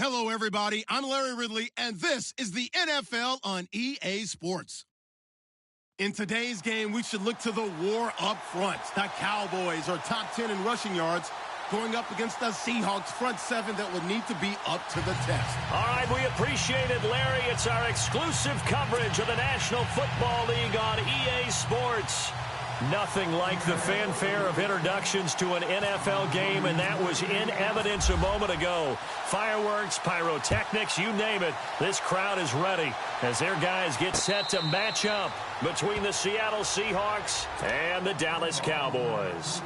Hello, everybody. I'm Larry Ridley, and this is the NFL on EA Sports. In today's game, we should look to the war up front. The Cowboys are top 10 in rushing yards, going up against the Seahawks front seven that will need to be up to the test. All right, we appreciate it, Larry. It's our exclusive coverage of the National Football League on EA Sports. Nothing like the fanfare of introductions to an NFL game, and that was in evidence a moment ago. Fireworks, pyrotechnics, you name it. This crowd is ready as their guys get set to match up between the Seattle Seahawks and the Dallas Cowboys.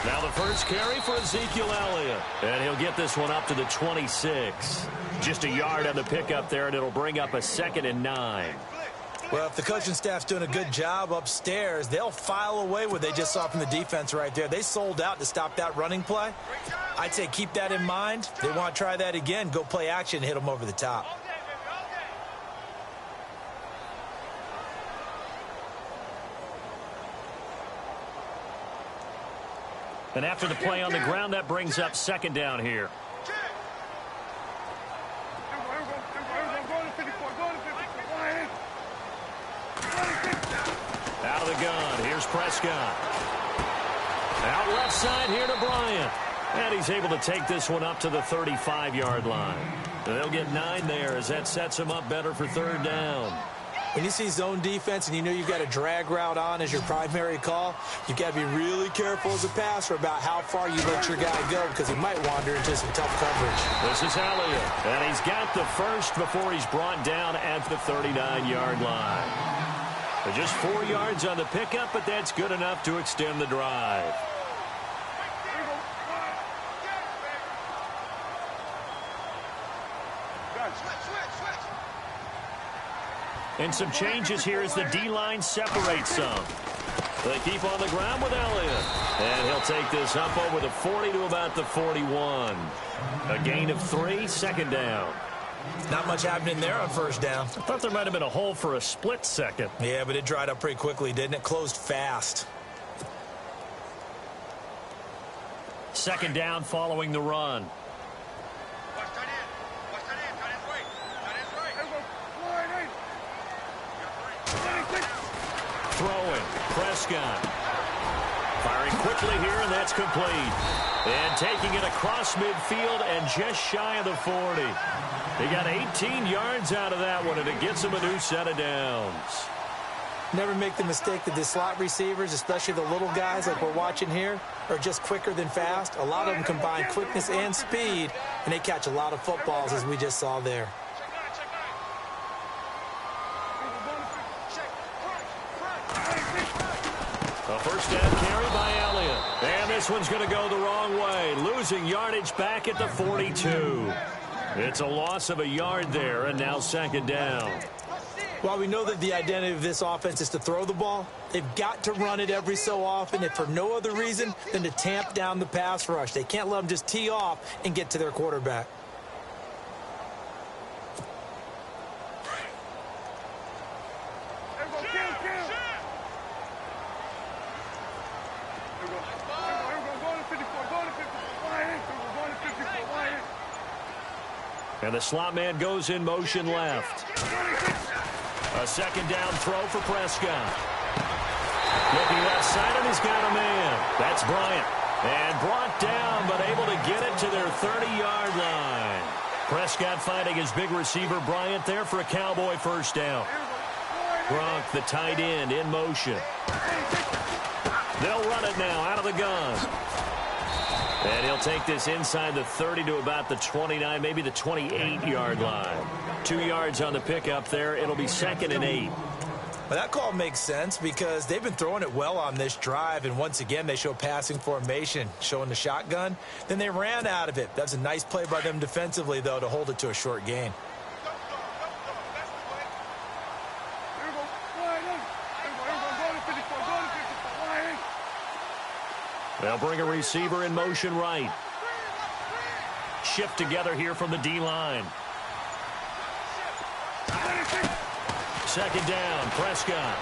Now the first carry for Ezekiel Elliott, and he'll get this one up to the 26. Just a yard on the pickup there, and it'll bring up a 2nd and 9. Well, if the coaching staff's doing a good job upstairs, they'll file away what they just saw from the defense right there. They sold out to stop that running play. I'd say keep that in mind. They want to try that again, go play action and hit them over the top. And after the play on the ground, that brings up 2nd down here. Out of the gun, here's Prescott. Out left side here to Bryant. And he's able to take this one up to the 35-yard line. And they'll get 9 there as that sets him up better for 3rd down. When you see zone defense and you know you've got a drag route on as your primary call, you've got to be really careful as a passer about how far you let your guy go because he might wander into some tough coverage. This is Elliott, and he's got the first before he's brought down at the 39-yard line. But just 4 yards on the pickup, but that's good enough to extend the drive. And some changes here as the D-line separates some. They keep on the ground with Elliott. And he'll take this up over the 40 to about the 41. A gain of 3, 2nd down. Not much happening there on 1st down. I thought there might have been a hole for a split second. Yeah, but it dried up pretty quickly, didn't it? Closed fast. 2nd down following the run. Throwing, Prescott. Firing quickly here, and that's complete. And taking it across midfield and just shy of the 40. They got 18 yards out of that one, and it gets them a new set of downs. Never make the mistake that the slot receivers, especially the little guys like we're watching here, are just quicker than fast. A lot of them combine quickness and speed, and they catch a lot of footballs, as we just saw there. A 1st down carry by Elliott. And this one's going to go the wrong way. Losing yardage back at the 42. It's a loss of a yard there, and now 2nd down. While we know that the identity of this offense is to throw the ball, they've got to run it every so often, if for no other reason than to tamp down the pass rush. They can't let them just tee off and get to their quarterback. And the slot man goes in motion left. A 2nd down throw for Prescott. Looking left side, and he's got a man. That's Bryant. And brought down, but able to get it to their 30-yard line. Prescott finding his big receiver Bryant there for a Cowboy 1st down. Gronk, the tight end, in motion. They'll run it now out of the gun. And he'll take this inside the 30 to about the 29, maybe the 28-yard line. 2 yards on the pickup there. It'll be 2nd and 8. Well, that call makes sense because they've been throwing it well on this drive, and once again they show passing formation, showing the shotgun. Then they ran out of it. That's a nice play by them defensively, though, to hold it to a short gain. They'll bring a receiver in motion right. Shift together here from the D-line. Second down, Prescott.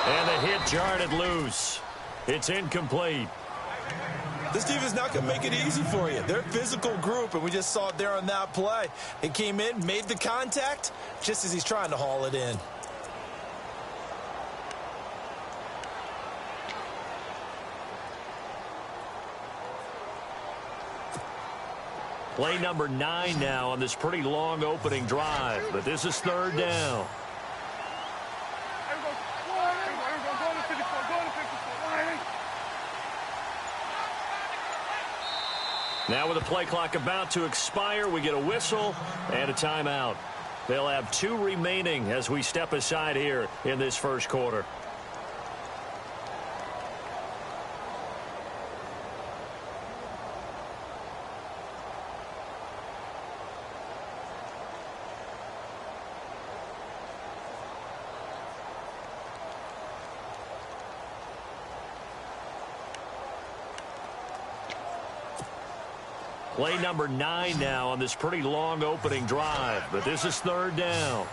And the hit jarred it loose. It's incomplete. This defense is not going to make it easy for you. They're a physical group, and we just saw it there on that play. It came in, made the contact, just as he's trying to haul it in. Play number 9 now on this pretty long opening drive, but this is third down. Now with the play clock about to expire, we get a whistle and a timeout. They'll have 2 remaining as we step aside here in this first quarter. Play number 9 now on this pretty long opening drive, but this is third down.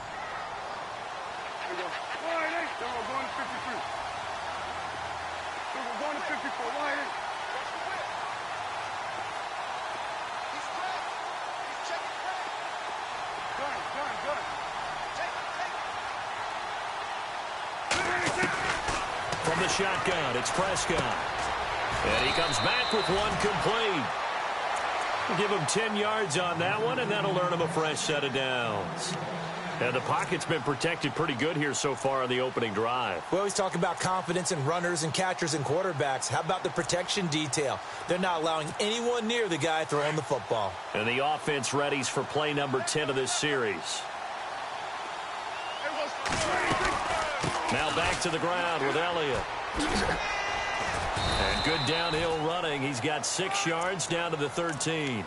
From the shotgun, it's Prescott. And he comes back with one complete. Give him 10 yards on that one, and that'll earn him a fresh set of downs. And the pocket's been protected pretty good here so far on the opening drive. We always talk about confidence in runners and catchers and quarterbacks. How about the protection detail? They're not allowing anyone near the guy throwing the football. And the offense readies for play number 10 of this series. Now back to the ground with Elliott. And good downhill running. He's got 6 yards down to the 13.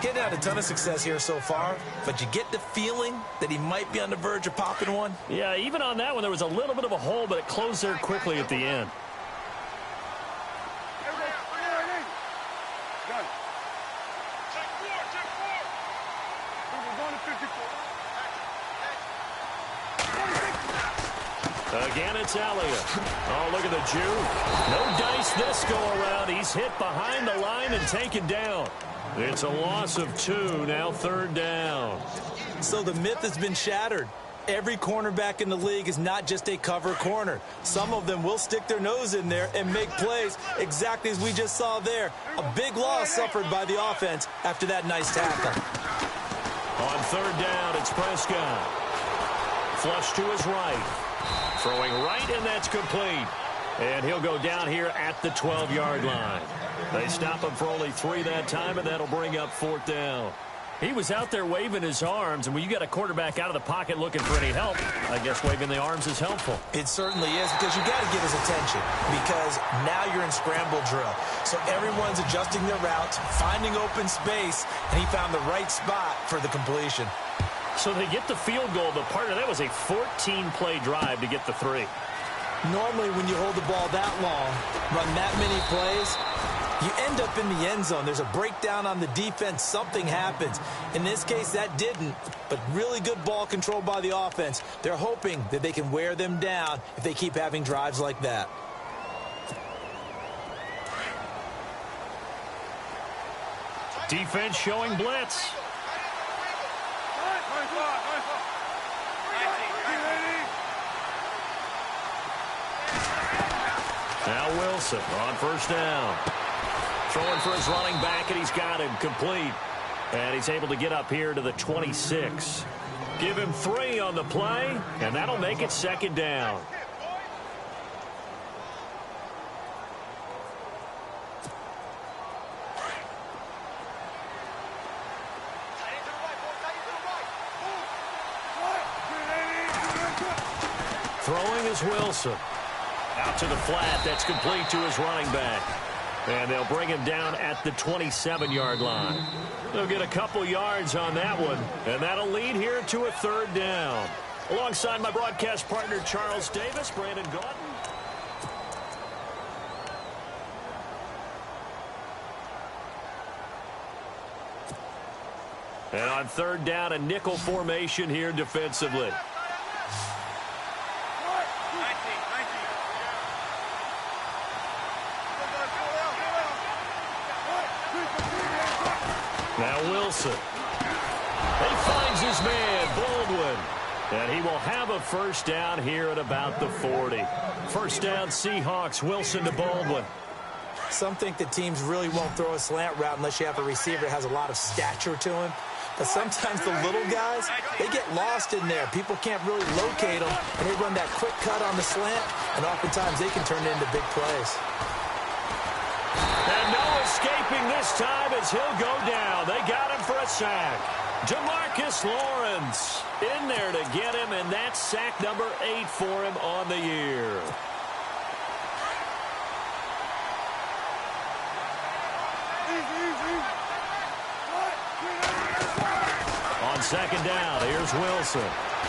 Getting had a ton of success here so far, but you get the feeling that he might be on the verge of popping one. Yeah, even on that one, there was a little bit of a hole, but it closed there quickly at the end. Again, it's Elliott. Oh, look at the juke. No dice this go-around. He's hit behind the line and taken down. It's a loss of 2, now third down. So the myth has been shattered. Every cornerback in the league is not just a cover corner. Some of them will stick their nose in there and make plays exactly as we just saw there. A big loss suffered by the offense after that nice tackle. On third down, it's Prescott. Flush to his right. Throwing right, and that's complete. And he'll go down here at the 12-yard line. They stop him for only 3 that time, and that'll bring up fourth down. He was out there waving his arms, and when you got a quarterback out of the pocket looking for any help, I guess waving the arms is helpful. It certainly is, because you got to get his attention, because now you're in scramble drill. So everyone's adjusting their routes, finding open space, and he found the right spot for the completion. So they get the field goal, but part of that was a 14-play drive to get the 3. Normally, when you hold the ball that long, run that many plays, you end up in the end zone. There's a breakdown on the defense. Something happens. In this case, that didn't, but really good ball control by the offense. They're hoping that they can wear them down if they keep having drives like that. Defense showing blitz. Now Wilson on first down. Throwing for his running back, and he's got him complete. And he's able to get up here to the 26. Give him 3 on the play, and that'll make it second down. Throwing is Wilson. Out to the flat. That's complete to his running back. And they'll bring him down at the 27-yard line. They'll get a couple yards on that one, and that'll lead here to a third down. Alongside my broadcast partner, Charles Davis, Brandon Gauton. And on third down, a nickel formation here defensively. Now Wilson. He finds his man, Baldwin. And he will have a first down here at about the 40. First down, Seahawks. Wilson to Baldwin. Some think that teams really won't throw a slant route unless you have a receiver that has a lot of stature to him. But sometimes the little guys, they get lost in there. People can't really locate them, and they run that quick cut on the slant, and oftentimes they can turn it into big plays. And no escaping this time as he'll go down. They got him for a sack. Jamarcus Lawrence in there to get him, and that's sack number 8 for him on the year. On second down, here's Wilson.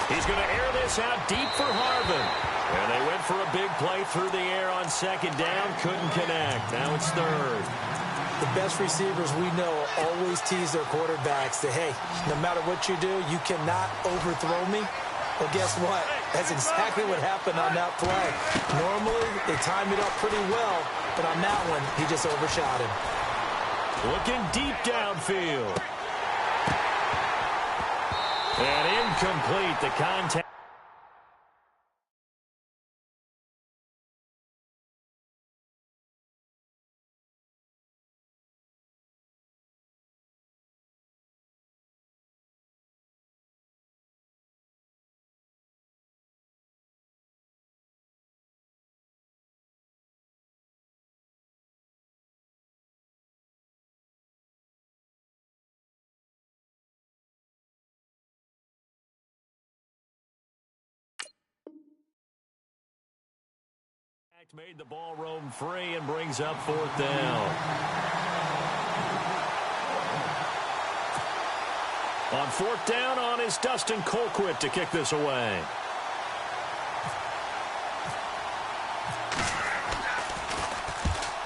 He's going to air this out deep for Harvin. And they went for a big play through the air on second down. Couldn't connect. Now it's third. The best receivers we know always tease their quarterbacks that, hey, no matter what you do, you cannot overthrow me. Well, guess what? That's exactly what happened on that play. Normally, they time it up pretty well, but on that one, he just overshot him. Looking deep downfield. And incomplete, the contact. Made the ball roam free and brings up fourth down. On fourth down on is Dustin Colquitt to kick this away.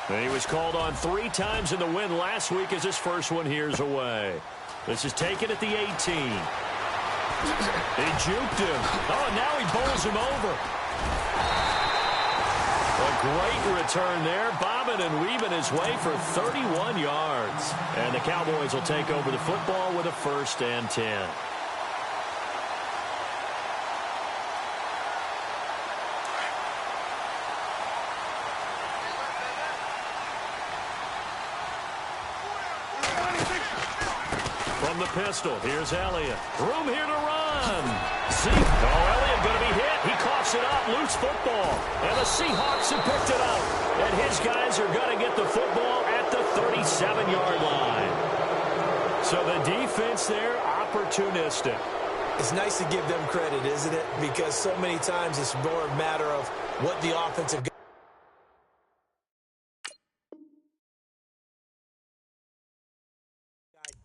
And he was called on 3 times in the win last week as his first one here's away. This is taken at the 18. They juked him. Oh, and now he bowls him over. A great return there, bobbing and weaving his way for 31 yards. And the Cowboys will take over the football with a first and 10. From the pistol, here's Elliott. Room here to run. Elliott going to be hit. He coughs it up. Loose football. And the Seahawks have picked it up. And his guys are going to get the football at the 37-yard line. So the defense there, opportunistic. It's nice to give them credit, isn't it? Because so many times it's more a matter of what the offensive guy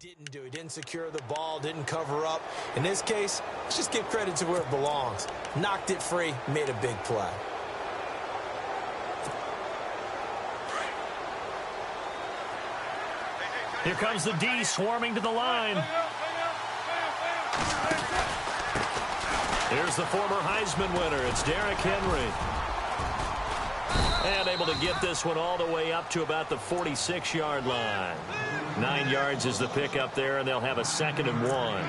didn't do. He didn't secure the ball, didn't cover up. In this case, let's just give credit to where it belongs. Knocked it free, made a big play. Here comes the D swarming to the line. Here's the former Heisman winner. It's Derrick Henry. And able to get this one all the way up to about the 46-yard line. 9 yards is the pickup there, and they'll have a 2nd and 1.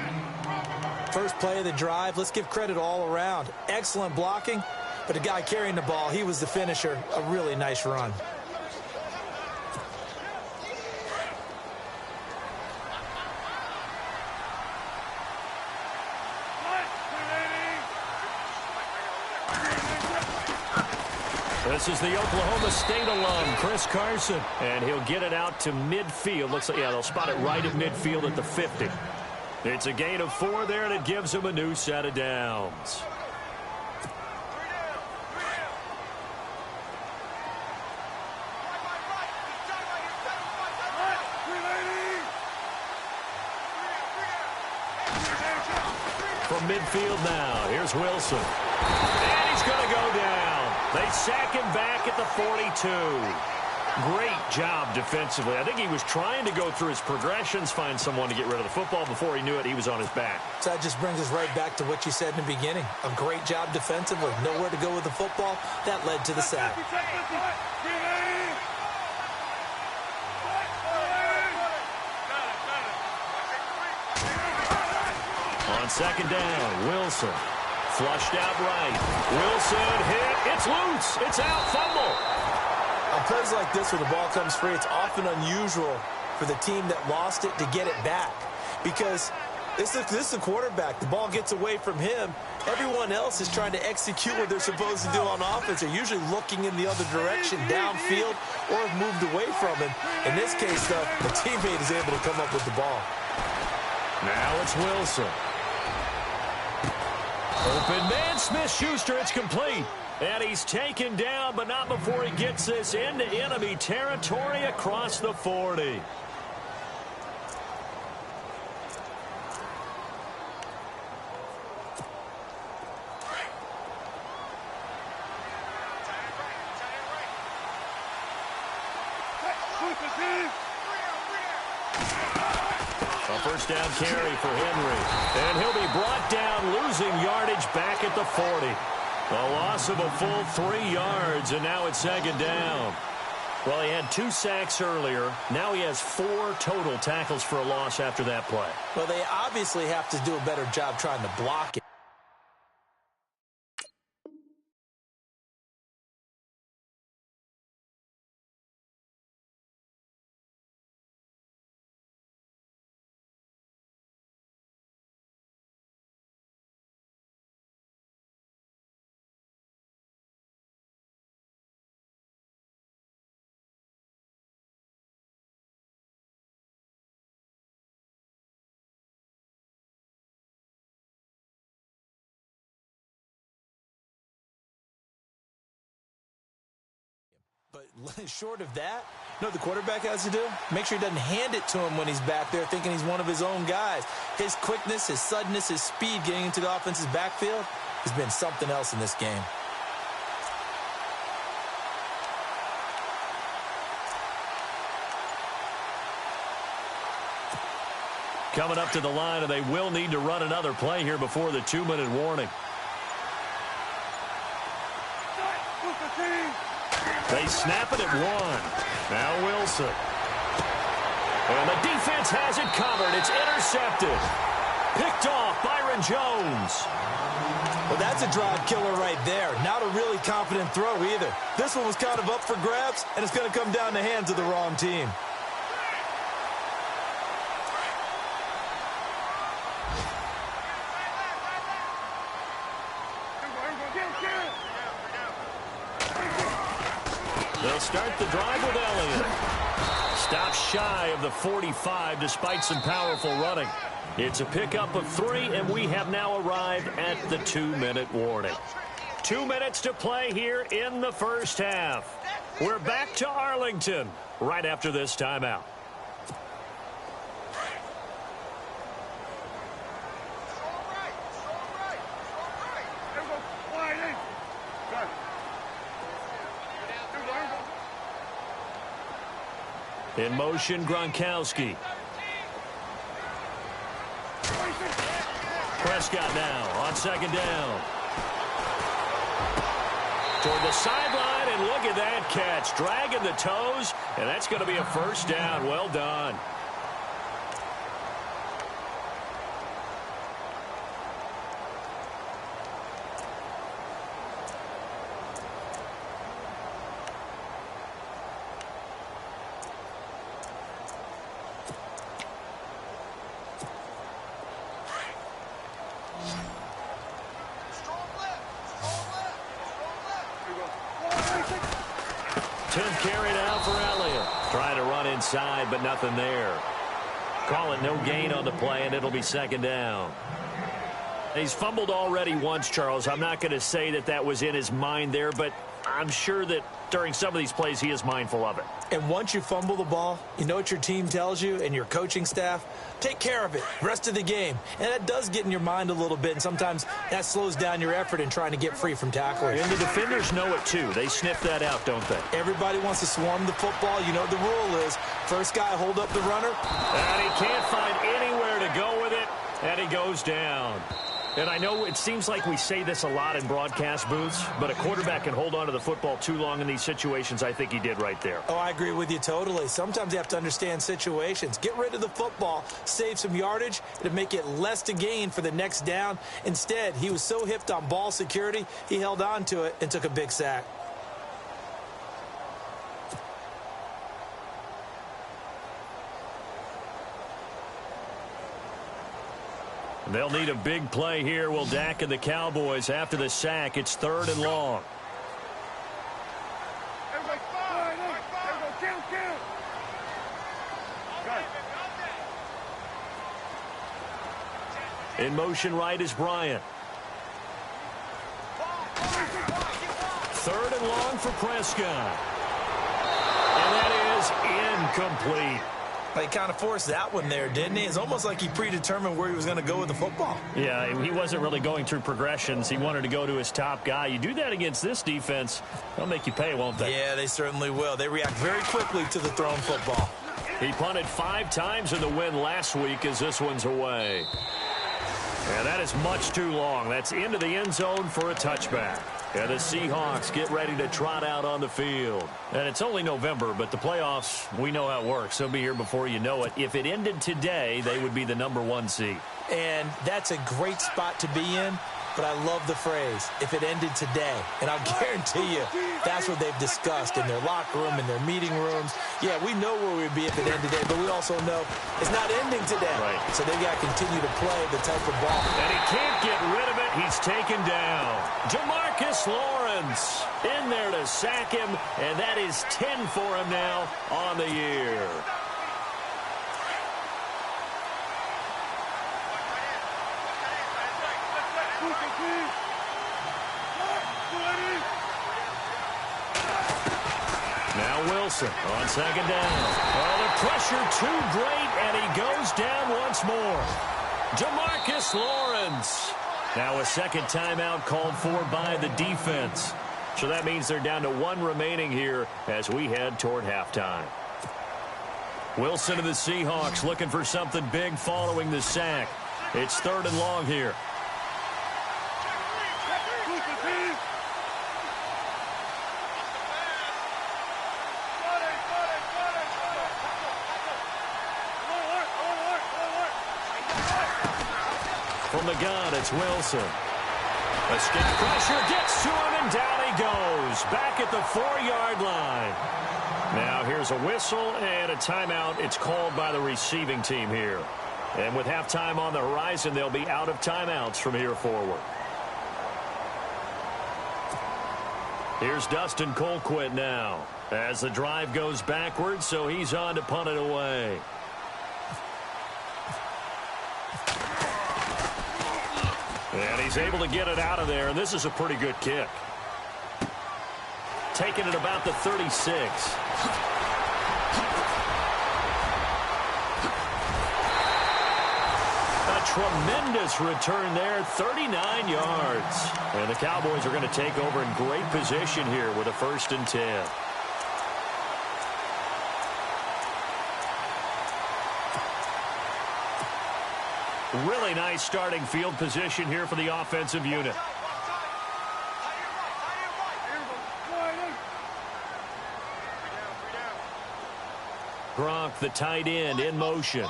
First play of the drive, let's give credit all around. Excellent blocking, but the guy carrying the ball, he was the finisher. A really nice run. This is the Oklahoma State alum, Chris Carson. And he'll get it out to midfield. Looks like, yeah, they'll spot it right at midfield at the 50. It's a gain of 4 there, and it gives him a new set of downs. From midfield now, here's Wilson. And he's going to go down. They sack him back at the 42. Great job defensively. I think he was trying to go through his progressions, find someone to get rid of the football. Before he knew it, he was on his back. So that just brings us right back to what you said in the beginning. A great job defensively. Nowhere to go with the football. That led to the sack. On second down, Wilson. Flushed out right. Wilson hit. It's loose. It's out. Fumble. On plays like this where the ball comes free, it's often unusual for the team that lost it to get it back. Because this is a quarterback. The ball gets away from him. Everyone else is trying to execute what they're supposed to do on offense. They're usually looking in the other direction, downfield, or have moved away from him. In this case, though, the teammate is able to come up with the ball. Now it's Wilson. Open man, Smith-Schuster, it's complete. And he's taken down, but not before he gets this into enemy territory across the 40. A first down carry for Henry. And he'll be brought down, losing yardage back at the 40. A loss of a full 3 yards, and now it's second down. Well, he had 2 sacks earlier. Now he has 4 total tackles for a loss after that play. Well, they obviously have to do a better job trying to block it. But short of that, you know what the quarterback has to do? Make sure he doesn't hand it to him when he's back there thinking he's one of his own guys. His quickness, his suddenness, his speed getting into the offense's backfield has been something else in this game. Coming up to the line, and they will need to run another play here before the 2-minute warning. They snap it at 1. Now Wilson. And the defense has it covered. It's intercepted. Picked off Byron Jones. Well, that's a drive killer right there. Not a really confident throw either. This one was kind of up for grabs, and it's going to come down the hands of the wrong team. They'll start the drive with Elliott. Stops shy of the 45 despite some powerful running. It's a pickup of 3, and we have now arrived at the 2-minute warning. 2 minutes to play here in the first half. We're back to Arlington right after this timeout. In motion, Gronkowski. Prescott now on second down. Toward the sideline, and look at that catch. Dragging the toes, and that's going to be a first down. Well done. Carry now for Elliott. Trying to run inside, but nothing there. Call it no gain on the play, and it'll be second down. He's fumbled already once, Charles. I'm not going to say that that was in his mind there, but I'm sure that during some of these plays, he is mindful of it. And once you fumble the ball, you know what your team tells you and your coaching staff? Take care of it rest of the game. And that does get in your mind a little bit, and sometimes that slows down your effort in trying to get free from tacklers. And the defenders know it, too. They sniff that out, don't they? Everybody wants to swarm the football. You know what the rule is. First guy, hold up the runner. And he can't find anywhere to go with it, and he goes down. And I know it seems like we say this a lot in broadcast booths, but a quarterback can hold on to the football too long in these situations. I think he did right there. Oh, I agree with you totally. Sometimes you have to understand situations. Get rid of the football, save some yardage, to make it less to gain for the next down. Instead, he was so hipped on ball security, he held on to it and took a big sack. They'll need a big play here. Will Dak and the Cowboys after the sack. It's 3rd and long. In motion right is Bryant. 3rd and long for Prescott. And that is incomplete. He kind of forced that one there, didn't he? It's almost like he predetermined where he was going to go with the football. Yeah, he wasn't really going through progressions. He wanted to go to his top guy. You do that against this defense, they'll make you pay, won't they? Yeah, they certainly will. They react very quickly to the thrown football. He punted 5 times in the win last week as this one's away. And that is much too long. That's into the end zone for a touchback. And the Seahawks get ready to trot out on the field. And it's only November, but the playoffs, we know how it works. They'll be here before you know it. If it ended today, they would be the #1 seed. And that's a great spot to be in, but I love the phrase, if it ended today. And I'll guarantee you, that's what they've discussed in their locker room, in their meeting rooms. Yeah, we know where we'd be if it ended today, but we also know it's not ending today. Right. So they've got to continue to play the type of ball. And he can't get rid of it. He's taken down. Jamarcus Lawrence in there to sack him, and that is 10 for him now on the year. Now Wilson on 2nd down. Oh, the pressure too great, and he goes down once more. Jamarcus Lawrence. Now a 2nd timeout called for by the defense. So that means they're down to 1 remaining here as we head toward halftime. Wilson and the Seahawks looking for something big following the sack. It's 3rd and long here. From the gun, it's Wilson. Escape pressure gets to him, and down he goes. Back at the 4-yard line. Now here's a whistle and a timeout. It's called by the receiving team here. And with halftime on the horizon, they'll be out of timeouts from here forward. Here's Dustin Colquitt now as the drive goes backwards, so he's on to punt it away. And he's able to get it out of there, and this is a pretty good kick. Taking it about the 36. A tremendous return there, 39 yards. And the Cowboys are going to take over in great position here with a 1st and 10. Really nice starting field position here for the offensive unit. Gronk, the tight end, in motion.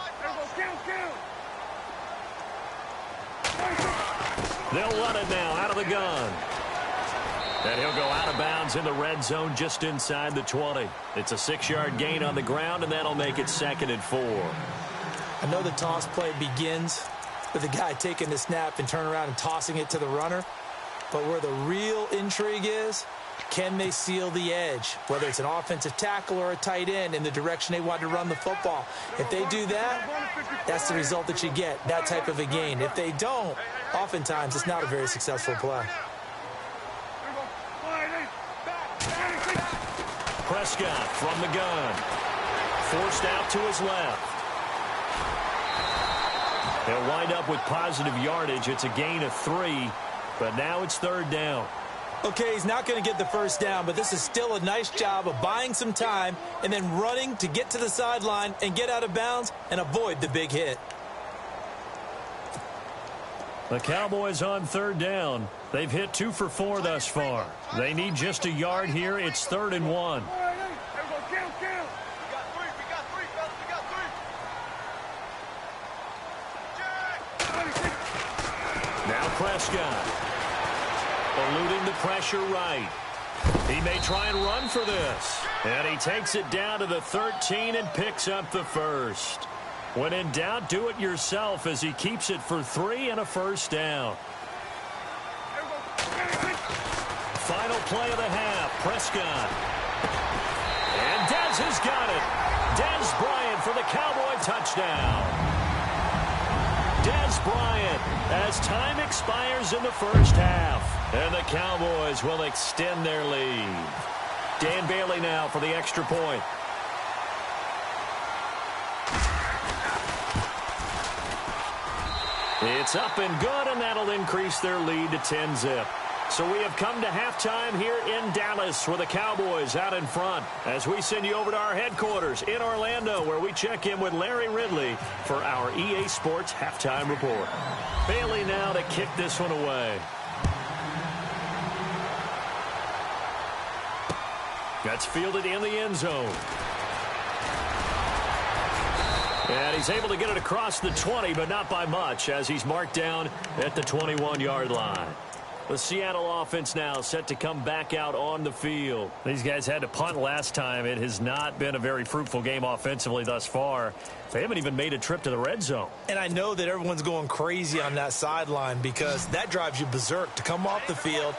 They'll run it now out of the gun. And he'll go out of bounds in the red zone just inside the 20. It's a 6-yard gain on the ground, and that'll make it 2nd and 4. I know the toss play begins with the guy taking the snap and turning around and tossing it to the runner. But where the real intrigue is, can they seal the edge? Whether it's an offensive tackle or a tight end in the direction they want to run the football. If they do that, that's the result that you get, that type of a gain. If they don't, oftentimes it's not a very successful play. Prescott from the gun. Forced out to his left. They'll wind up with positive yardage. It's a gain of 3, but now it's 3rd down. Okay, he's not going to get the first down, but this is still a nice job of buying some time and then running to get to the sideline and get out of bounds and avoid the big hit. The Cowboys on 3rd down. They've hit 2 for 4 thus far. They need just a yard here. It's 3rd and 1. Now Prescott. Eluding the pressure right. He may try and run for this. And he takes it down to the 13 and picks up the first. When in doubt, do it yourself as he keeps it for 3 and a first down. Final play of the half. Prescott. And Dez has got it. Dez Bryant for the Cowboy touchdown. Dez Bryant as time expires in the first half. And the Cowboys will extend their lead. Dan Bailey now for the extra point. It's up and good, and that'll increase their lead to 10-zip. So we have come to halftime here in Dallas with the Cowboys out in front as we send you over to our headquarters in Orlando where we check in with Larry Ridley for our EA Sports Halftime Report. Bailey now to kick this one away. That's fielded in the end zone. And he's able to get it across the 20, but not by much as he's marked down at the 21-yard line. The Seattle offense now set to come back out on the field. These guys had to punt last time. It has not been a very fruitful game offensively thus far. They haven't even made a trip to the red zone. And I know that everyone's going crazy on that sideline because that drives you berserk to come off the field,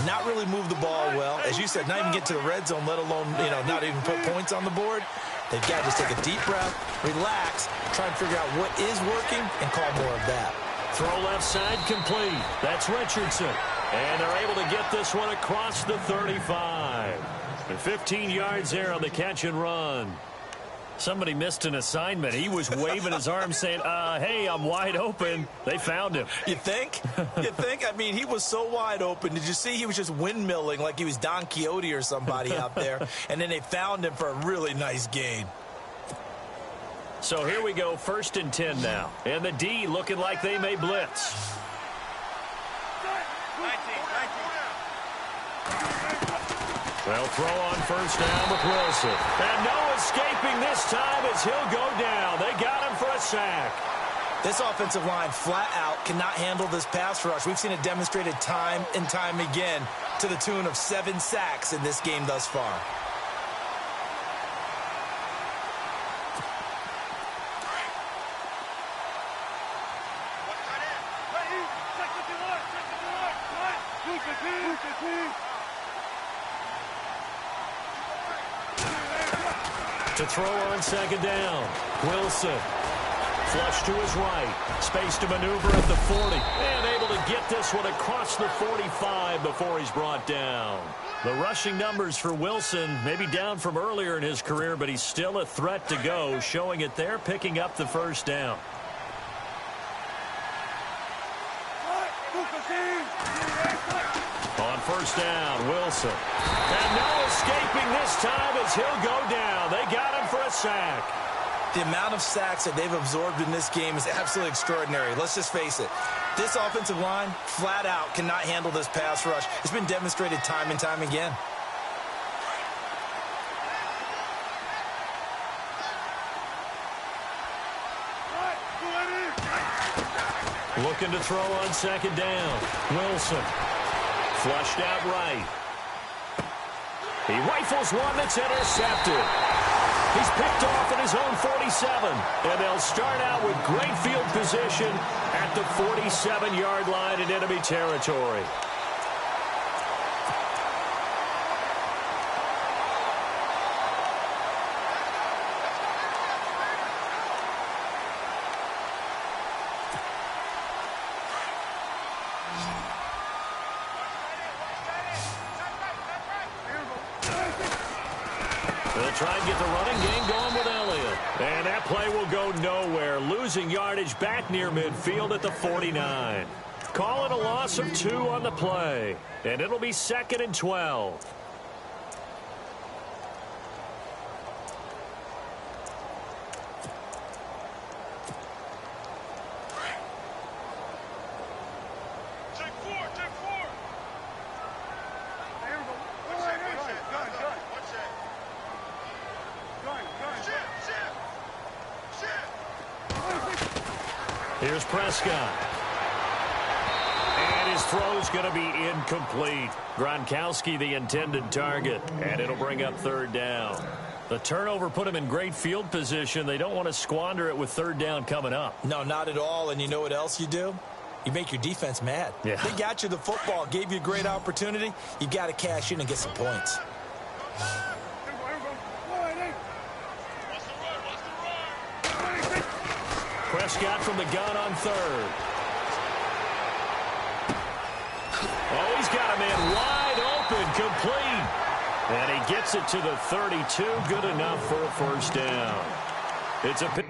not really move the ball well. As you said, not even get to the red zone, let alone, not even put points on the board. They've got to just take a deep breath, relax, try and figure out what is working, and call more of that. Throw left side complete. That's Richardson. And they're able to get this one across the 35. And 15 yards there on the catch and run. Somebody missed an assignment. He was waving his arms saying, hey, I'm wide open. They found him. You think? You think? I mean, he was so wide open. Did you see he was just windmilling like he was Don Quixote or somebody out there? And then they found him for a really nice gain. So here we go, 1st and 10 now. And the D looking like they may blitz. They'll throw on 1st down with Wilson. And no escaping this time as he'll go down. They got him for a sack. This offensive line flat out cannot handle this pass rush. We've seen it demonstrated time and time again to the tune of 7 sacks in this game thus far. To throw on 2nd down. Wilson. Flush to his right. Space to maneuver at the 40. And able to get this one across the 45 before he's brought down. The rushing numbers for Wilson may be down from earlier in his career, but he's still a threat to go, showing it there, picking up the 1st down. On 1st down, Wilson. And no escaping this time as he'll go down. They got him for a sack. The amount of sacks that they've absorbed in this game is absolutely extraordinary. Let's just face it. This offensive line, flat out, cannot handle this pass rush. It's been demonstrated time and time again. Looking to throw on 2nd down. Wilson. Flushed out right. He rifles one that's intercepted. He's picked off at his own 47. And they'll start out with great field position at the 47-yard line in enemy territory. try and get the running game going with Elliott. And that play will go nowhere. Losing yardage back near midfield at the 49. Call it a loss of 2 on the play. And it'll be 2nd and 12. Here's Prescott. And his throw's going to be incomplete. Gronkowski the intended target, and it'll bring up 3rd down. The turnover put him in great field position. They don't want to squander it with 3rd down coming up. No, not at all. And you know what else you do? You make your defense mad. Yeah. They got you the football, gave you a great opportunity. You got to cash in and get some points. Prescott from the gun on 3rd. Oh, he's got a man wide open, complete. And he gets it to the 32, good enough for a 1st down. It's a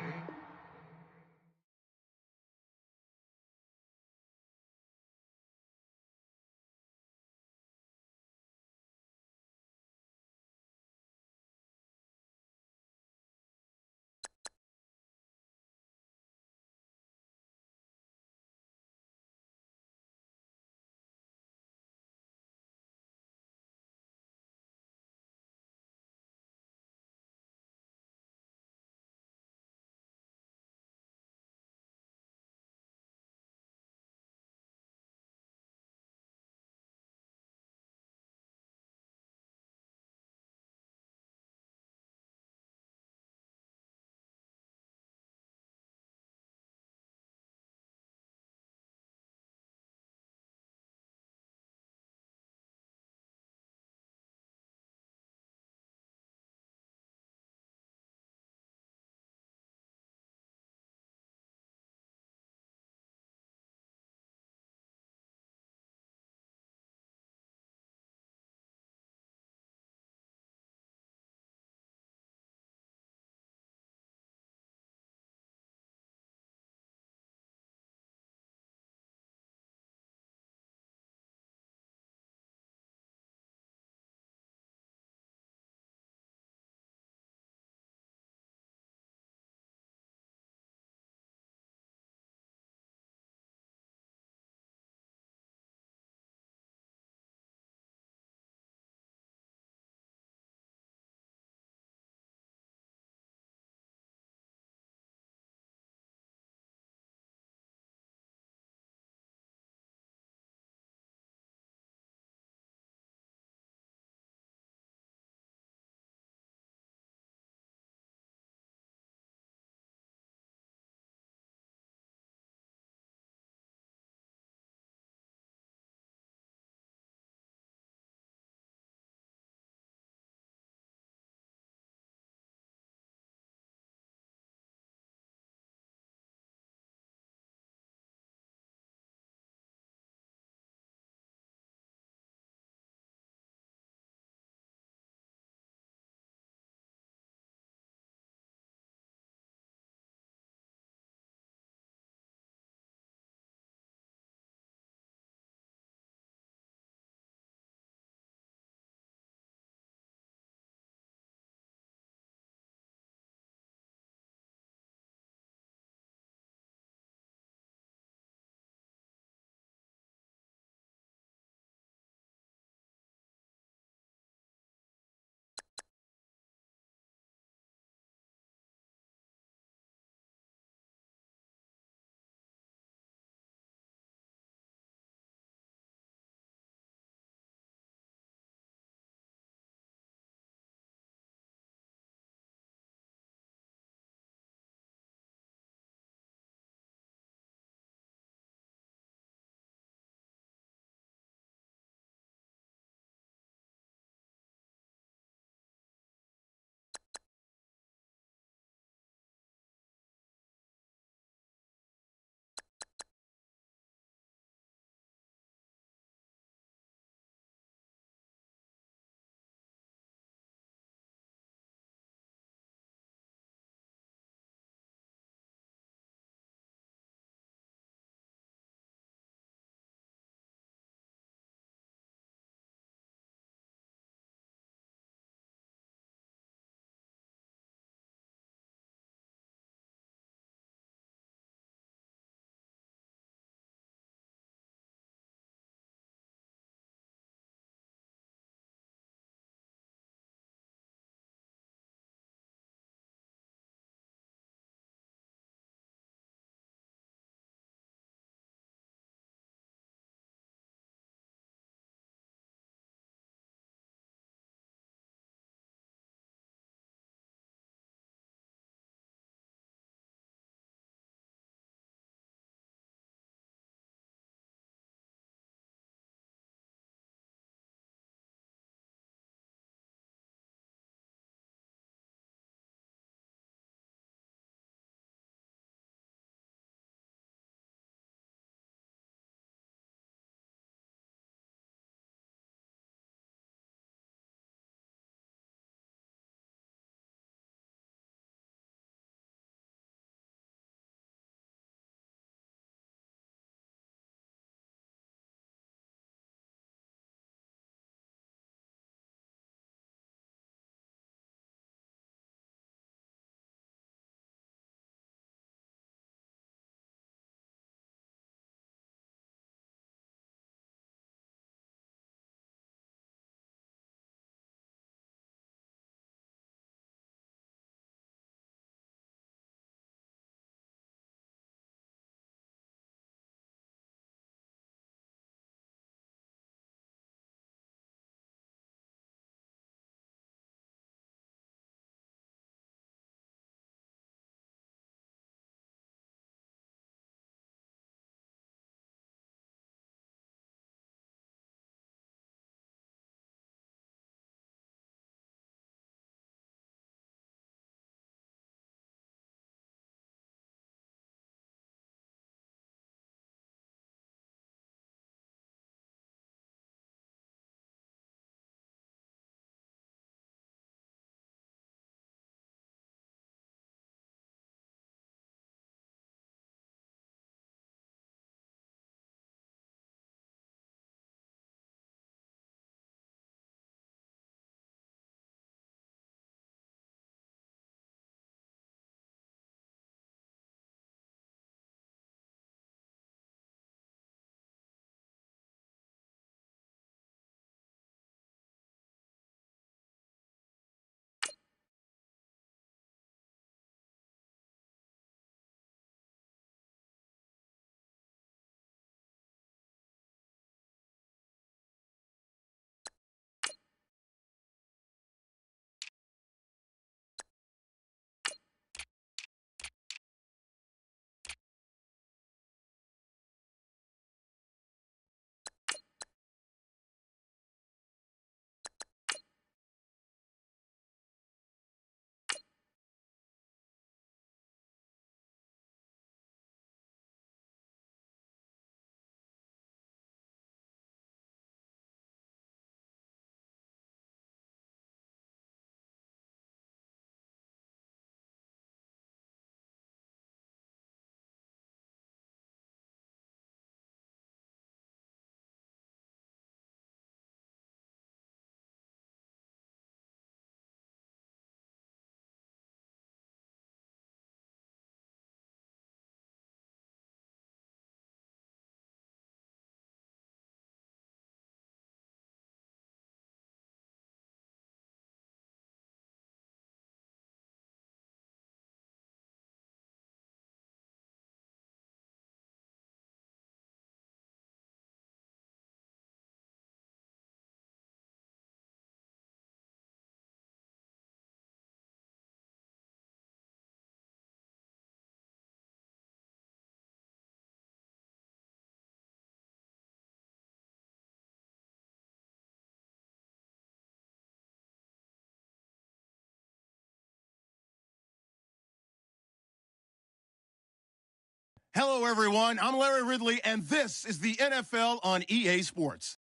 Hello, everyone. I'm Larry Ridley, and this is the NFL on EA Sports.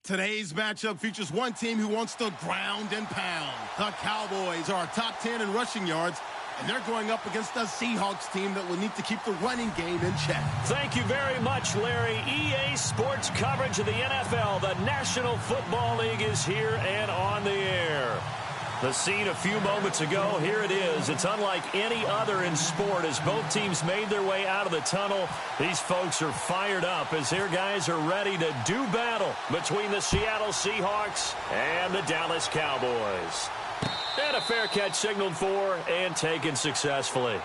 Today's matchup features one team who wants to ground and pound. The Cowboys are top 10 in rushing yards, and they're going up against the Seahawks team that will need to keep the running game in check. Thank you very much, Larry. EA Sports coverage of the NFL. The National Football League is here and on the air. The scene a few moments ago, here it is. It's unlike any other in sport as both teams made their way out of the tunnel. These folks are fired up as their guys are ready to do battle between the Seattle Seahawks and the Dallas Cowboys. And a fair catch signaled for and taken successfully.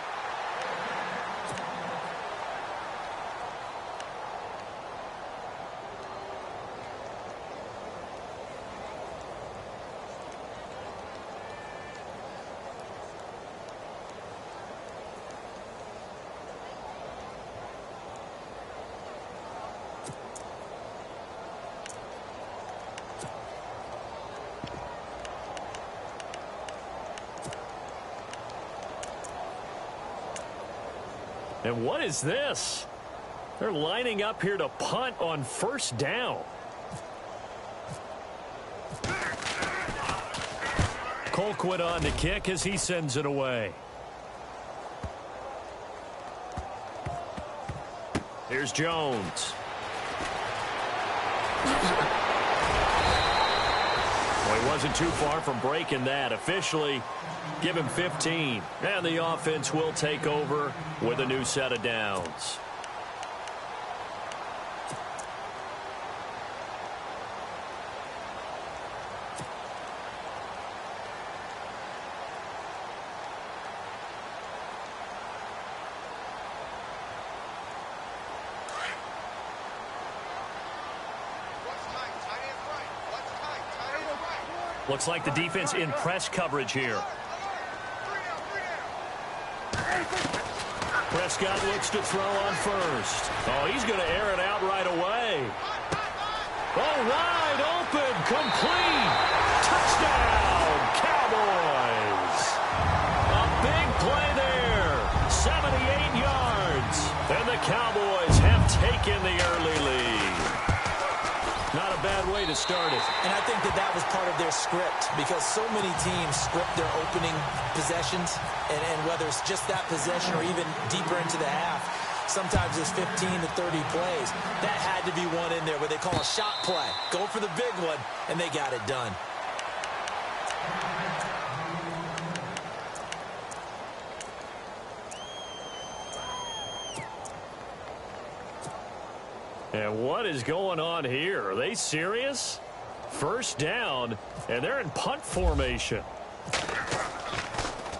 And what is this? They're lining up here to punt on first down. Colquitt on the kick as he sends it away. Here's Jones. Well, he wasn't too far from breaking that. Officially, give him 15. And the offense will take over with a new set of downs. Looks like the defense in press coverage here. Prescott looks to throw on first. Oh, he's going to air it out right away. Oh, wide open, complete. Touchdown, Cowboys. A big play there, 78 yards. And the Cowboys have taken the early lead. Not a bad way to start it. And I think that was part of their script because so many teams script their opening possessions, and whether it's just that possession or even deeper into the half, sometimes it's 15 to 30 plays. That had to be one in there where they call a shot play. Go for the big one, and they got it done. And what is going on here? Are they serious? First down, and they're in punt formation.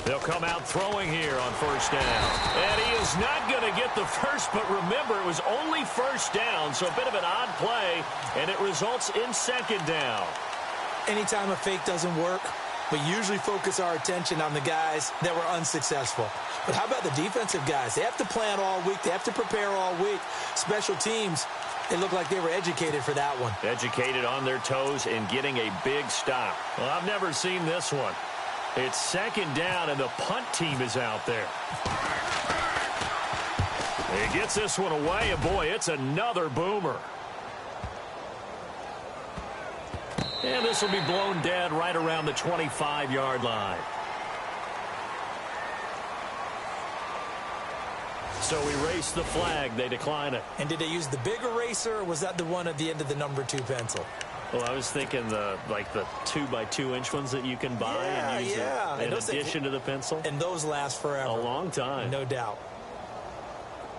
They'll come out throwing here on first down. And he is not going to get the first, but remember, it was only first down, so a bit of an odd play, and it results in second down. Anytime a fake doesn't work, we usually focus our attention on the guys that were unsuccessful. But how about the defensive guys? They have to plan all week. They have to prepare all week. Special teams, it looked like they were educated for that one. Educated on their toes and getting a big stop. Well, I've never seen this one. It's second down, and the punt team is out there. He gets this one away, and boy, it's another boomer. And this will be blown dead right around the 25-yard line. So erase the flag. They decline it. And did they use the big eraser, or was that the one at the end of the number 2 pencil? Well, I was thinking the 2x2-inch ones that you can buy and use in addition to the pencil. And those last forever. A long time. No doubt.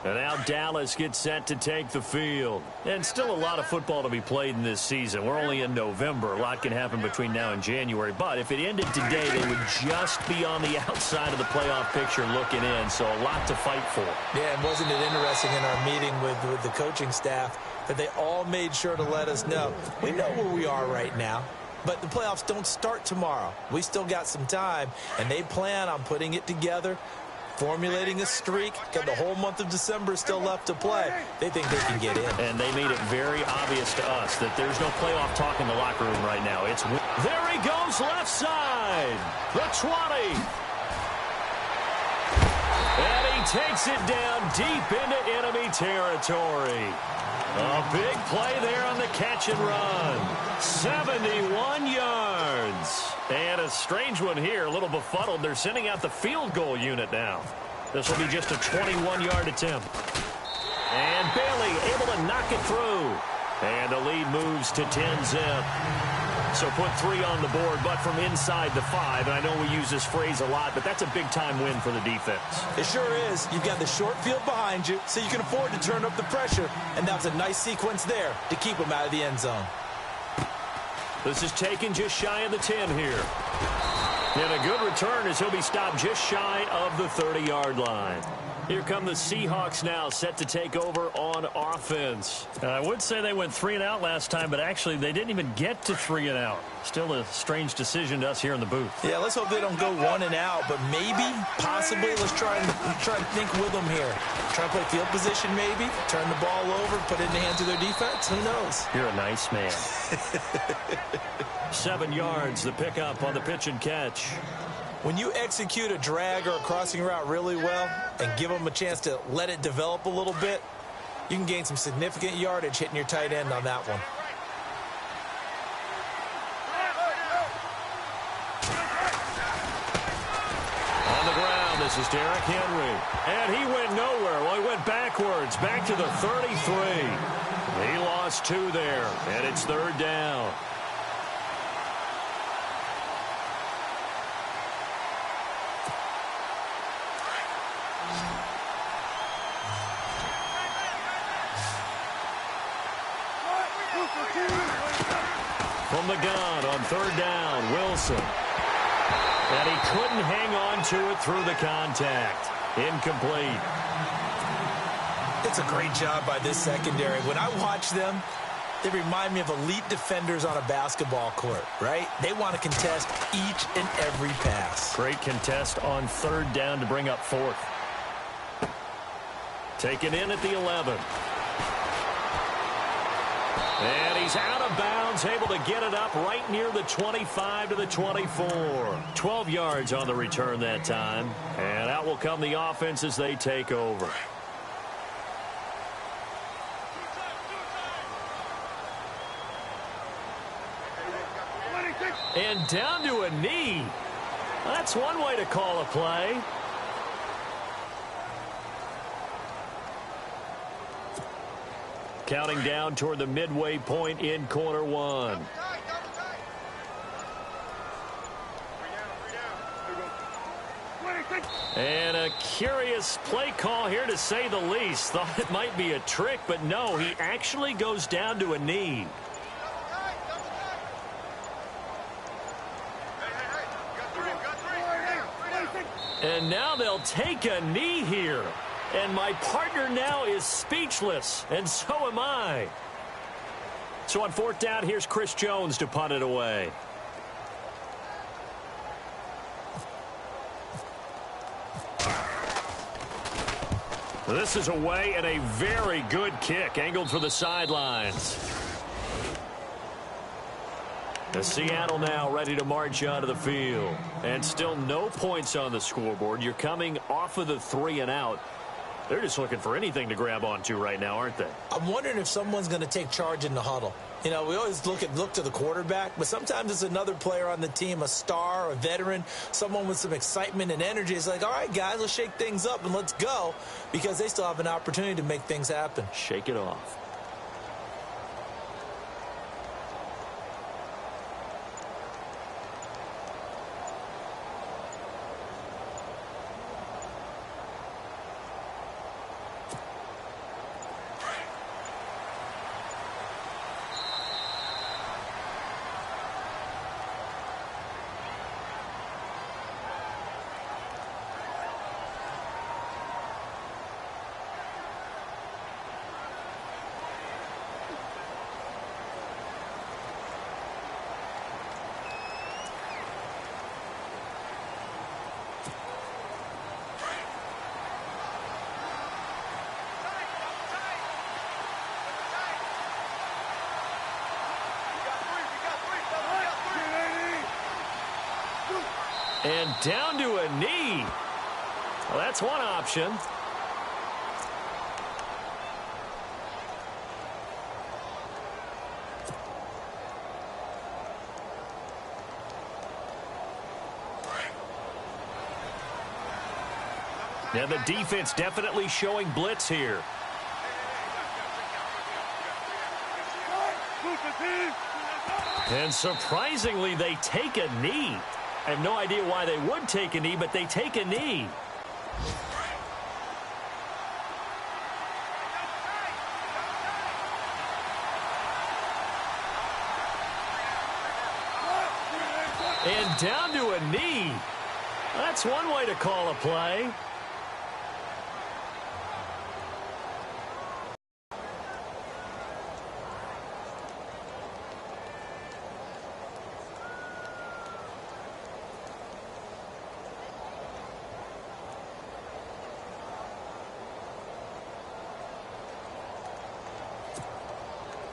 And now Dallas gets set to take the field. And still a lot of football to be played in this season. We're only in November. A lot can happen between now and January. But if it ended today, they would just be on the outside of the playoff picture looking in. So a lot to fight for. Yeah, and wasn't it interesting in our meeting with the coaching staff that they all made sure to let us know, we know where we are right now. But the playoffs don't start tomorrow. We still got some time, and they plan on putting it together, formulating a streak. Got the whole month of December still left to play. They think they can get in. And they made it very obvious to us that there's no playoff talk in the locker room right now. There he goes, left side. The 20. And he takes it down deep into enemy territory. A big play there on the catch and run. 71 yards. And a strange one here, a little befuddled. They're sending out the field goal unit now. This will be just a 21-yard attempt. And Bailey able to knock it through. And the lead moves to 10-zip. So put 3 on the board, but from inside the 5. And I know we use this phrase a lot, but that's a big-time win for the defense. It sure is. You've got the short field behind you, so you can afford to turn up the pressure. And that was a nice sequence there to keep them out of the end zone. This is taken just shy of the 10 here. And a good return as he'll be stopped just shy of the 30-yard line. Here come the Seahawks now, set to take over on offense. I would say they went 3 and out last time, but actually they didn't even get to 3 and out. Still a strange decision to us here in the booth. Yeah, let's hope they don't go 1 and out, but maybe, possibly, let's try and think with them here. Try to play field position maybe, turn the ball over, put it in the hands of their defense. Who knows? You're a nice man. 7 yards, the pickup on the pitch and catch. When you execute a drag or a crossing route really well and give them a chance to let it develop a little bit, you can gain some significant yardage hitting your tight end on that one. On the ground, this is Derrick Henry. And he went nowhere. Well, he went backwards, back to the 33. He lost 2 there, and it's 3rd down. From the gun on 3rd down, Wilson. And he couldn't hang on to it through the contact. Incomplete. It's a great job by this secondary. When I watch them, they remind me of elite defenders on a basketball court, right? They want to contest each and every pass. Great contest on 3rd down to bring up 4th. Taken in at the 11. And he's out of bounds, able to get it up right near the 25 to the 24. 12 yards on the return that time. And out will come the offense as they take over. And down to a knee. That's one way to call a play. Counting down toward the midway point in quarter 1. And a curious play call here to say the least. Thought it might be a trick, but no, he actually goes down to a knee. And now they'll take a knee here. And my partner now is speechless, and so am I. So on 4th down, here's Chris Jones to punt it away. This is away and a very good kick, angled for the sidelines. The Seattle now ready to march onto the field. And still no points on the scoreboard. You're coming off of the 3 and out. They're just looking for anything to grab onto right now, aren't they? I'm wondering if someone's going to take charge in the huddle. You know, we always look to the quarterback, but sometimes it's another player on the team, a star, a veteran, someone with some excitement and energy. It's like, all right, guys, let's shake things up and let's go, because they still have an opportunity to make things happen. Shake it off. And down to a knee. Well, that's one option. Now the defense definitely showing blitz here. And surprisingly, they take a knee. I have no idea why they would take a knee, but they take a knee. And down to a knee. That's one way to call a play.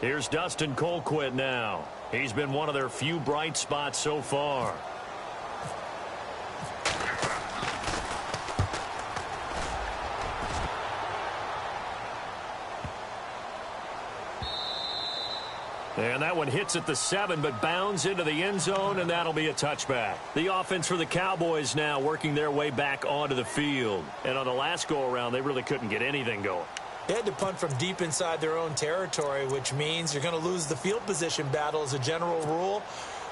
Here's Dustin Colquitt now. He's been one of their few bright spots so far. And that one hits at the 7, but bounds into the end zone, and that'll be a touchback. The offense for the Cowboys now working their way back onto the field. And on the last go-around, they really couldn't get anything going. They had to punt from deep inside their own territory, which means you're going to lose the field position battle as a general rule.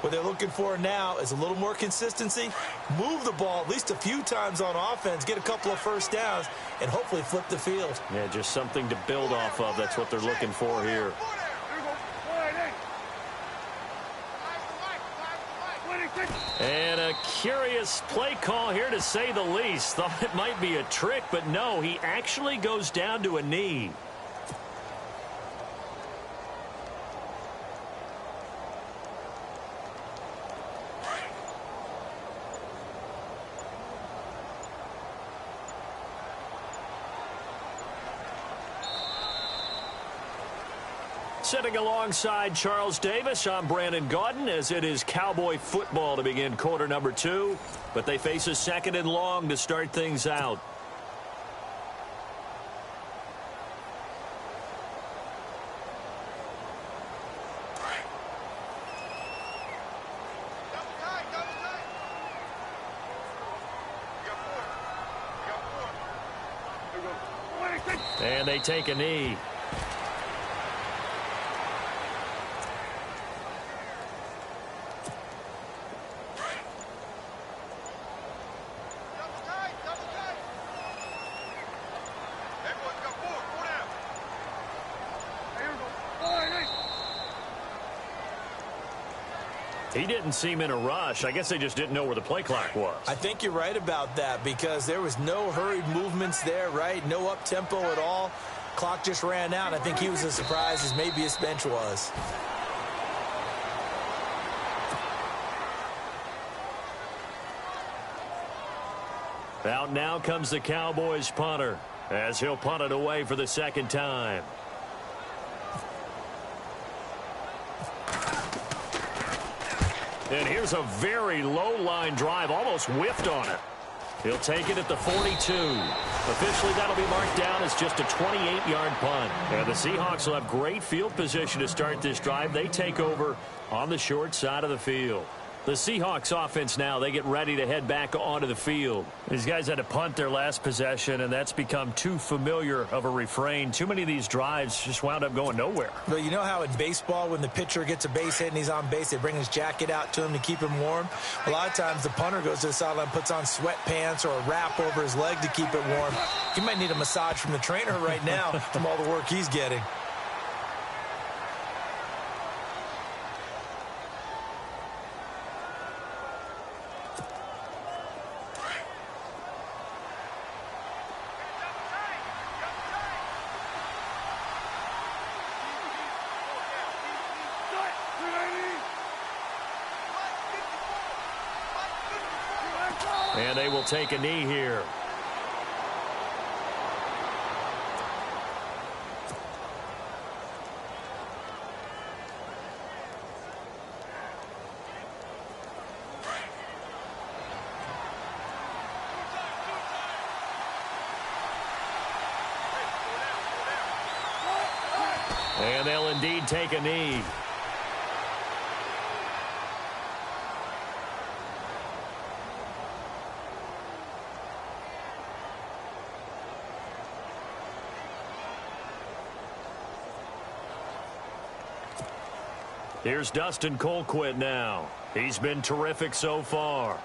What they're looking for now is a little more consistency, move the ball at least a few times on offense, get a couple of first downs, and hopefully flip the field. Yeah, just something to build off of. That's what they're looking for here. And a curious play call here, to say the least. Thought it might be a trick, but no, he actually goes down to a knee. Sitting alongside Charles Davis, I'm Brandon Gaudin, as it is Cowboy football to begin quarter number 2. But they face a 2nd and long to start things out. And they take a knee. He didn't seem in a rush. I guess they just didn't know where the play clock was. I think you're right about that, because there was no hurried movements there, right? No up-tempo at all. Clock just ran out. I think he was as surprised as maybe his bench was. Out now comes the Cowboys punter, as he'll punt it away for the 2nd time. And here's a very low-line drive, almost whiffed on it. He'll take it at the 42. Officially, that'll be marked down as just a 28-yard punt. And the Seahawks will have great field position to start this drive. They take over on the short side of the field. The Seahawks offense now, they get ready to head back onto the field. These guys had to punt their last possession, and that's become too familiar of a refrain. Too many of these drives just wound up going nowhere. But you know how in baseball, when the pitcher gets a base hit and he's on base, they bring his jacket out to him to keep him warm? A lot of times the punter goes to the sideline, puts on sweatpants or a wrap over his leg to keep it warm. He might need a massage from the trainer right now from all the work he's getting. And they will take a knee here. will indeed take a knee. Here's Dustin Colquitt now. He's been terrific so far.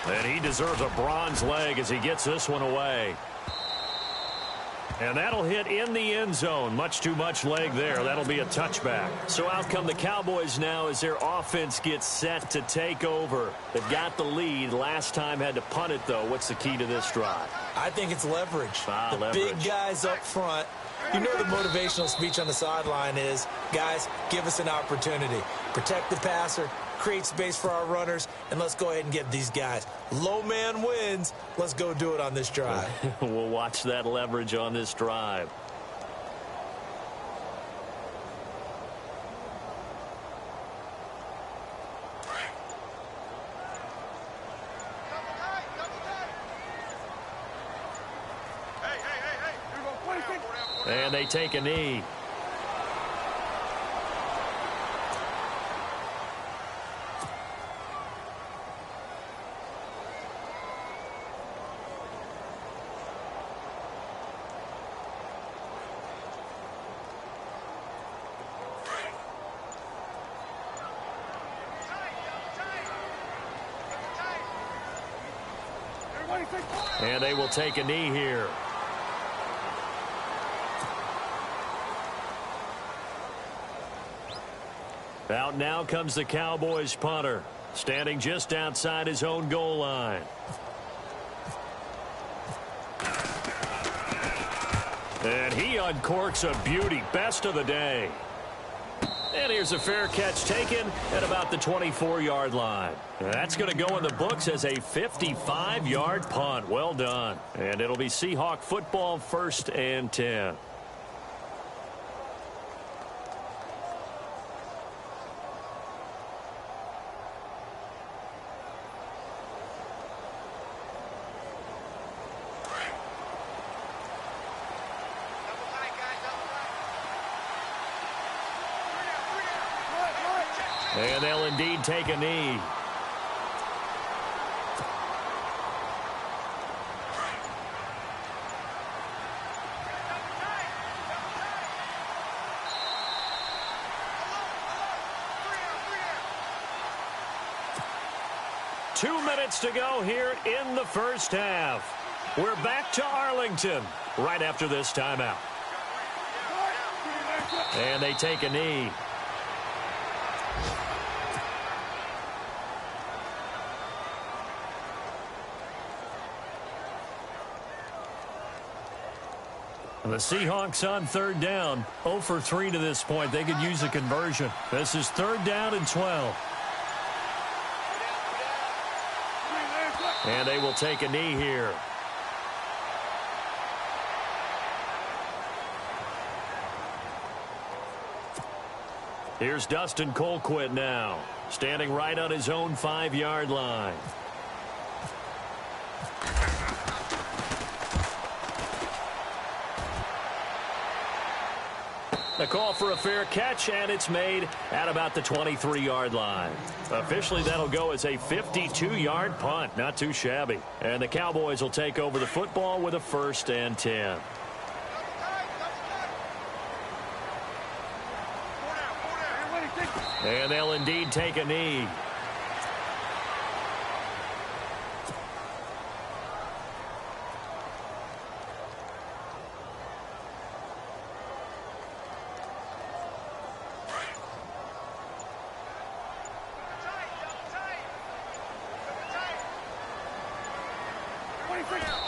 And he deserves a bronze leg as he gets this one away. And that'll hit in the end zone. Much too much leg there. That'll be a touchback. So out come the Cowboys now as their offense gets set to take over. They've got the lead. Last time had to punt it, though. What's the key to this drive? I think it's leverage. Leverage. Big guys up front. You know the motivational speech on the sideline is, guys, give us an opportunity. Protect the passer, create space for our runners, and let's go ahead and get these guys. Low man wins. Let's go do it on this drive. We'll watch that leverage on this drive. And they take a knee. And they will take a knee here. Out now comes the Cowboys punter, standing just outside his own goal line. And he uncorks a beauty, best of the day. And here's a fair catch taken at about the 24-yard line. That's going to go in the books as a 55-yard punt. Well done. And it'll be Seahawk football, 1st and 10. And they'll indeed take a knee. Two minutes to go here in the first half. We're back to Arlington right after this timeout. And they take a knee. The Seahawks on 3rd down. 0 for 3 to this point. They could use a conversion. This is 3rd down and 12. And they will take a knee here. Here's Dustin Colquitt now, standing right on his own 5-yard line. The call for a fair catch, and it's made at about the 23-yard line. Officially, that'll go as a 52-yard punt. Not too shabby. And the Cowboys will take over the football with a 1st and 10. And they'll indeed take a knee.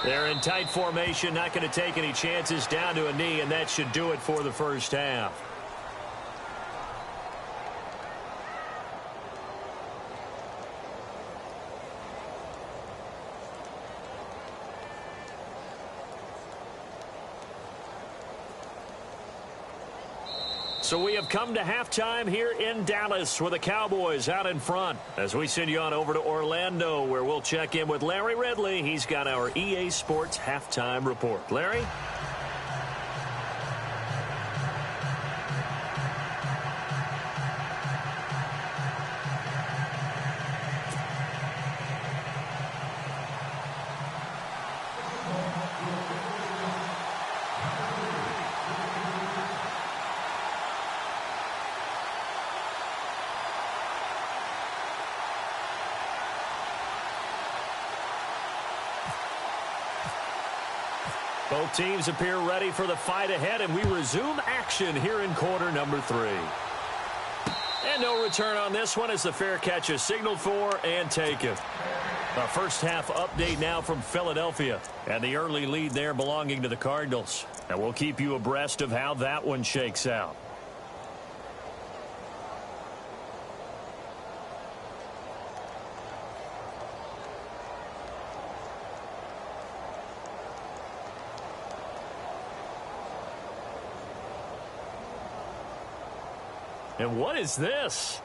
They're in tight formation, not going to take any chances, down to a knee, and that should do it for the first half. So we have come to halftime here in Dallas with the Cowboys out in front as we send you on over to Orlando where we'll check in with Larry Ridley. He's got our EA Sports halftime report. Larry? Both teams appear ready for the fight ahead, and we resume action here in quarter number 3. And no return on this one as the fair catch is signaled for and taken. A first half update now from Philadelphia, and the early lead there belonging to the Cardinals. And we'll keep you abreast of how that one shakes out. And what is this?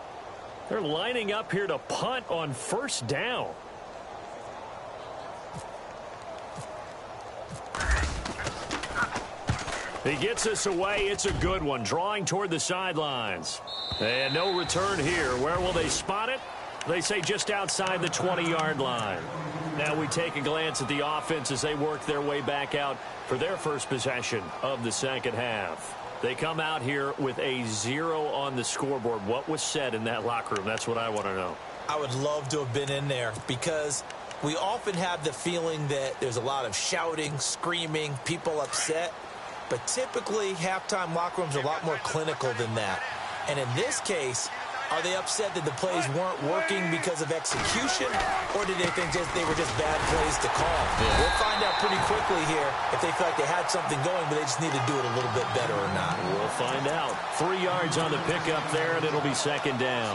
They're lining up here to punt on first down. He gets us away. It's a good one, drawing toward the sidelines. And no return here. Where will they spot it? They say just outside the 20-yard line. Now we take a glance at the offense as they work their way back out for their first possession of the second half. They come out here with a 0 on the scoreboard. What was said in that locker room? That's what I want to know. I would love to have been in there because we often have the feeling that there's a lot of shouting, screaming, people upset. But typically, halftime locker rooms are a lot more clinical than that. And in this case, are they upset that the plays weren't working because of execution, or did they think they were just bad plays to call? Yeah. We'll find out pretty quickly here if they feel like they had something going, but they just need to do it a little bit better or not. We'll find out. 3 yards on the pickup there, and it'll be second down.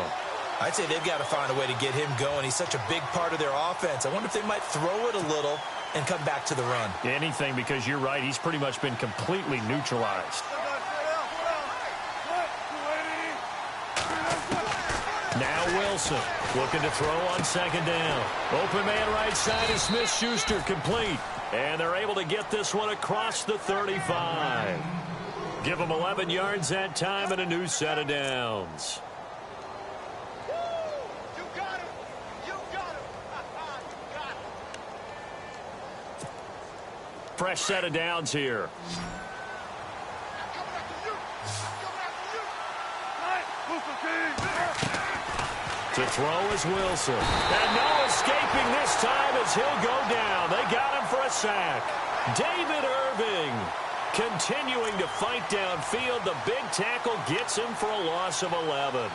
I'd say they've got to find a way to get him going. He's such a big part of their offense. I wonder if they might throw it a little and come back to the run. Anything, because you're right. He's pretty much been completely neutralized. Now Wilson looking to throw on second down. Open man right side is Smith-Schuster, complete. And they're able to get this one across the 35. Give them 11 yards that time and a new set of downs. You got him. You got him. You got him. Fresh set of downs here. To throw is Wilson. And no escaping this time as he'll go down. They got him for a sack. David Irving continuing to fight downfield. The big tackle gets him for a loss of 11.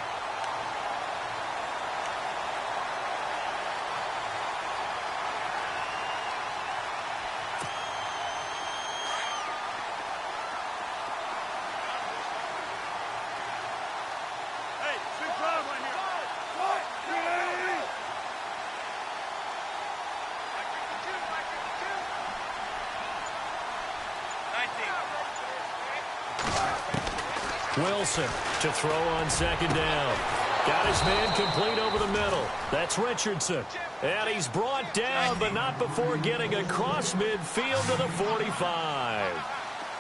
Wilson to throw on second down. Got his man complete over the middle. That's Richardson. And he's brought down, but not before getting across midfield to the 45.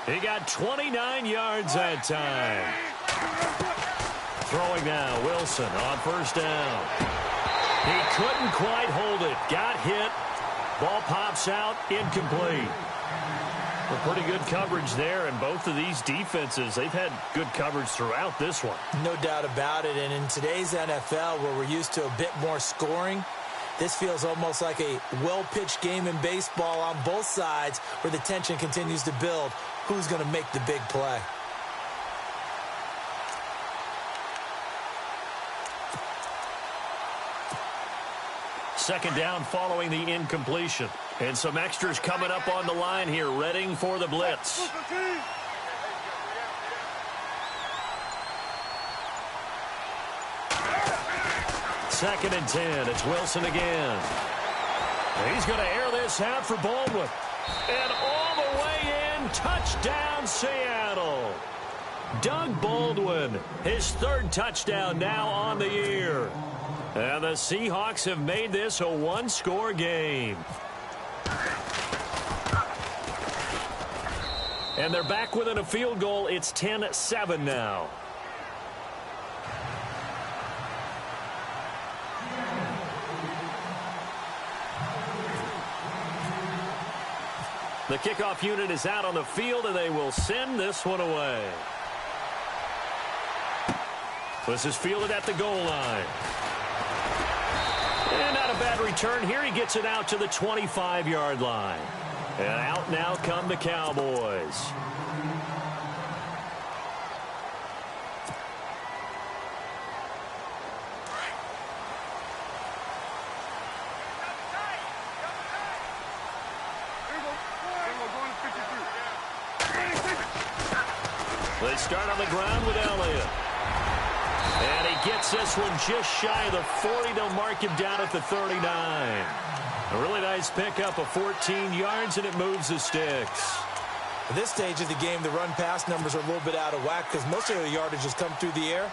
He got 29 yards that time. Throwing now, Wilson on first down. He couldn't quite hold it. Got hit. Ball pops out, incomplete. Well, pretty good coverage there, and both of these defenses, they've had good coverage throughout this one. No doubt about it, and in today's NFL, where we're used to a bit more scoring, this feels almost like a well-pitched game in baseball on both sides where the tension continues to build. Who's going to make the big play? Second down following the incompletion. And some extras coming up on the line here, readying for the blitz. Second and 10. It's Wilson again. And he's going to air this out for Baldwin. And all the way in, touchdown Seattle. Doug Baldwin, his third touchdown now on the year. And the Seahawks have made this a one-score game. And they're back within a field goal. It's 10-7 now. The kickoff unit is out on the field, and they will send this one away. This is fielded at the goal line. And not a bad return here. He gets it out to the 25-yard line. And out now come the Cowboys. They start on the ground with Elliott. And he gets this one just shy of the 40. They'll mark him down at the 39. A really nice pickup of 14 yards, and it moves the sticks. At this stage of the game, the run-pass numbers are a little bit out of whack because most of the yardage has come through the air.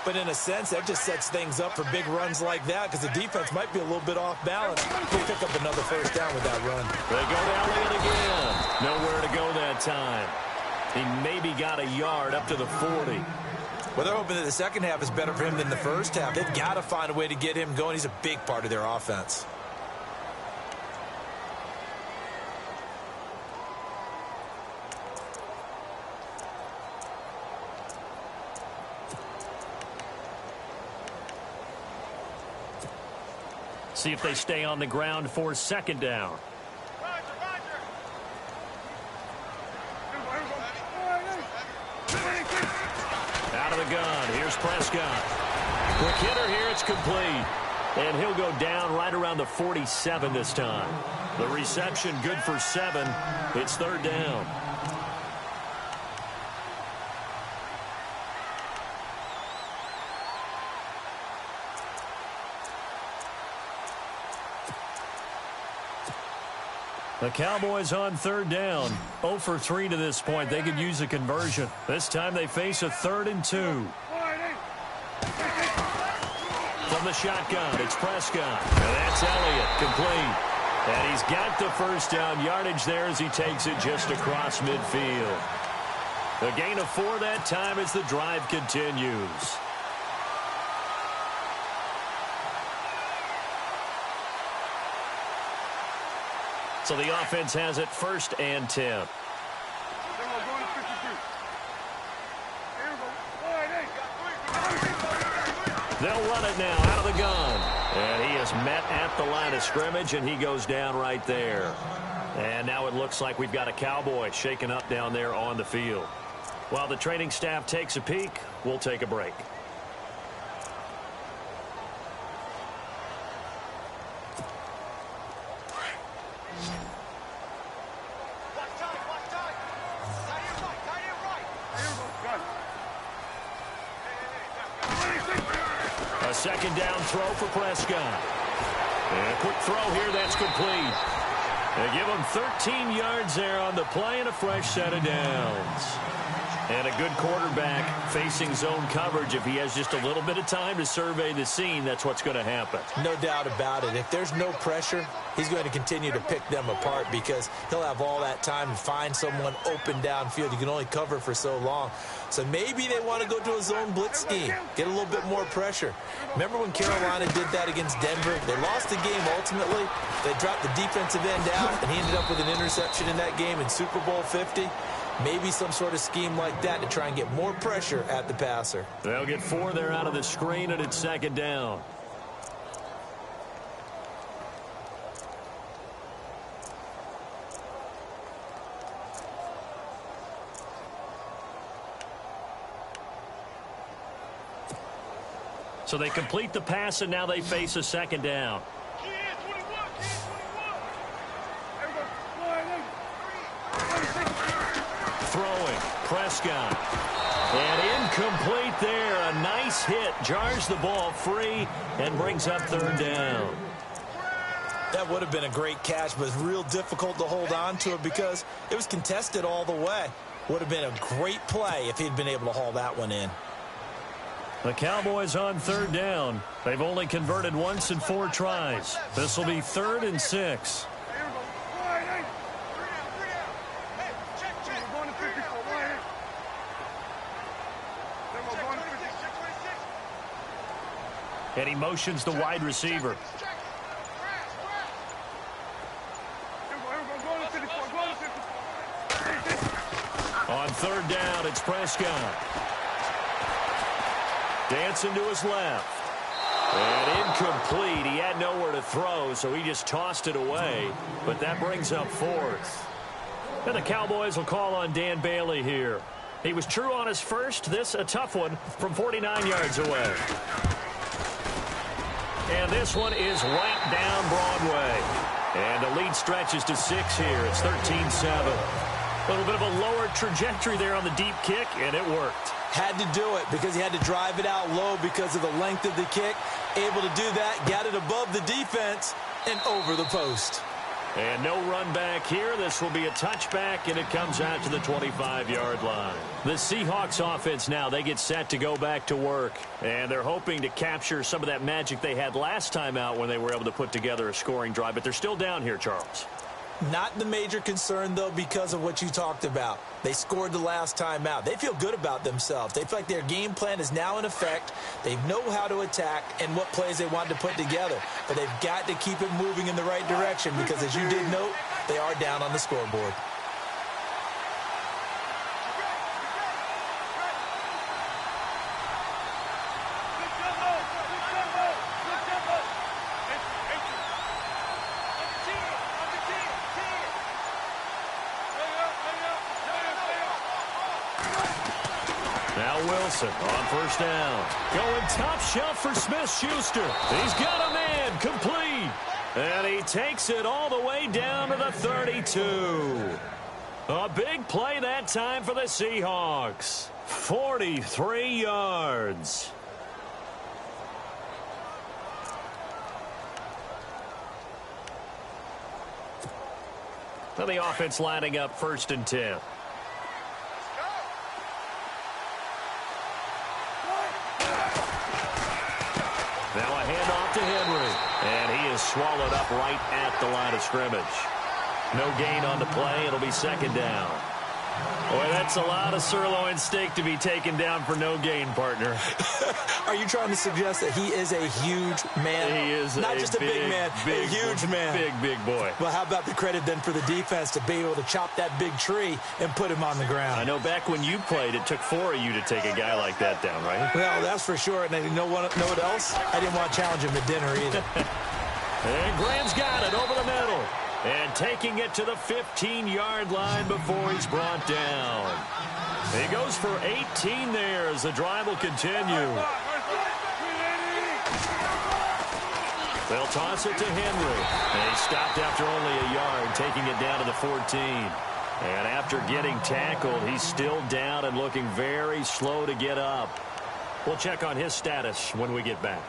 But in a sense, that just sets things up for big runs like that because the defense might be a little bit off balance. They pick up another first down with that run. They go to Elliott again. Nowhere to go that time. He maybe got a yard up to the 40. Well, they're hoping that the second half is better for him than the first half. They've got to find a way to get him going. He's a big part of their offense. See if they stay on the ground for second down. Out of the gun. Here's Prescott. Quick hitter here. It's complete. And he'll go down right around the 47 this time. The reception good for 7. It's third down. The Cowboys on third down. 0 for 3 to this point. They could use a conversion. This time they face a 3rd and 2. From the shotgun, it's Prescott. And that's Elliott, complete. And he's got the first down yardage there as he takes it just across midfield. The gain of 4 that time as the drive continues. So the offense has it 1st and 10. They'll run it now out of the gun. And he is met at the line of scrimmage, and he goes down right there. And now it looks like we've got a Cowboy shaken up down there on the field. While the training staff takes a peek, we'll take a break. A second down throw for Prescott. And a quick throw here, that's complete. They give him 13 yards there on the play and a fresh set of downs. And a good quarterback facing zone coverage. If he has just a little bit of time to survey the scene, that's what's going to happen. No doubt about it. If there's no pressure, he's going to continue to pick them apart because he'll have all that time to find someone open downfield. You can only cover for so long. So maybe they want to go to a zone blitz scheme, get a little bit more pressure. Remember when Carolina did that against Denver? They lost the game ultimately. They dropped the defensive end out, and he ended up with an interception in that game in Super Bowl 50. Maybe some sort of scheme like that to try and get more pressure at the passer. They'll get 4 there out of the screen, and it's second down. So they complete the pass, and now they face a second down. Throwing, Prescott. And incomplete there. A nice hit. Jars the ball free and brings up third down. That would have been a great catch, but it's real difficult to hold on to it because it was contested all the way. Would have been a great play if he'd been able to haul that one in. The Cowboys on third down. They've only converted once in 4 tries. This will be 3rd and 6. And he motions the wide receiver. On third down, it's Prescott. Dancing to his left. And incomplete. He had nowhere to throw, so he just tossed it away. But that brings up 4th. And the Cowboys will call on Dan Bailey here. He was true on his first. This a tough one from 49 yards away. And this one is right down Broadway. And the lead stretches to 6 here. It's 13-7. A little bit of a lower trajectory there on the deep kick, and it worked. Had to do it because he had to drive it out low because of the length of the kick. Able to do that, got it above the defense, and over the post. And no run back here. This will be a touchback, and it comes out to the 25-yard line. The Seahawks offense now, they get set to go back to work. And they're hoping to capture some of that magic they had last time out when they were able to put together a scoring drive. But they're still down here, Charles. Not the major concern, though, because of what you talked about. They scored the last time out. They feel good about themselves. They feel like their game plan is now in effect. They know how to attack and what plays they want to put together. But they've got to keep it moving in the right direction because, as you did note, they are down on the scoreboard. Wilson on first down. Going top shelf for Smith-Schuster. He's got a man complete. And he takes it all the way down to the 32. A big play that time for the Seahawks. 43 yards. So the offense lining up 1st and 10. Now a handoff to Henry. And he is swallowed up right at the line of scrimmage. No gain on the play. It'll be 2nd down. Boy, that's a lot of sirloin steak to be taken down for no gain, partner. Are you trying to suggest that he is a huge man? He is not just a big man, a huge man. Big boy. Well, how about the credit then for the defense to be able to chop that big tree and put him on the ground? I know back when you played, it took 4 of you to take a guy like that down, right? Well, that's for sure. And you know what else? I didn't want to challenge him to dinner either. And Graham's got it over the middle. And taking it to the 15-yard line before he's brought down. He goes for 18 there as the drive will continue. They'll toss it to Henry. And he stopped after only a yard, taking it down to the 14. And after getting tackled, he's still down and looking very slow to get up. We'll check on his status when we get back.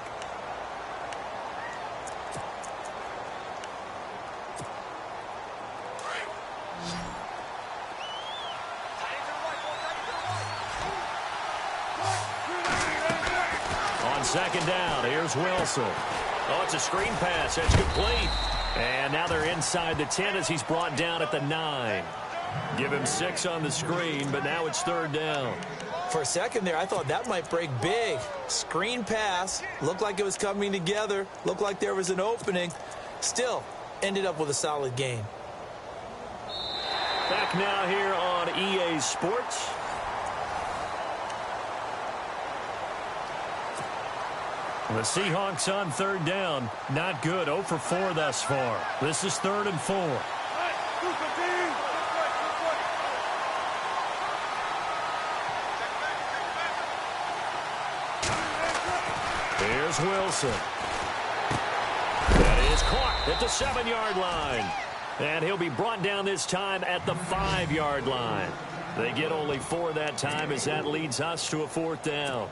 On 2nd down, here's Wilson. Oh, it's a screen pass. That's complete. And now they're inside the 10 as he's brought down at the 9. Give him 6 on the screen, but now it's 3rd down. For a second there, I thought that might break big. Screen pass. Looked like it was coming together. Looked like there was an opening. Still, ended up with a solid game. Back now here on EA Sports. The Seahawks on 3rd down. Not good. 0 for 4 thus far. This is 3rd and 4. Here's Wilson. That is caught at the 7-yard line. And he'll be brought down this time at the 5-yard line. They get only 4 that time as that leads us to a 4th down.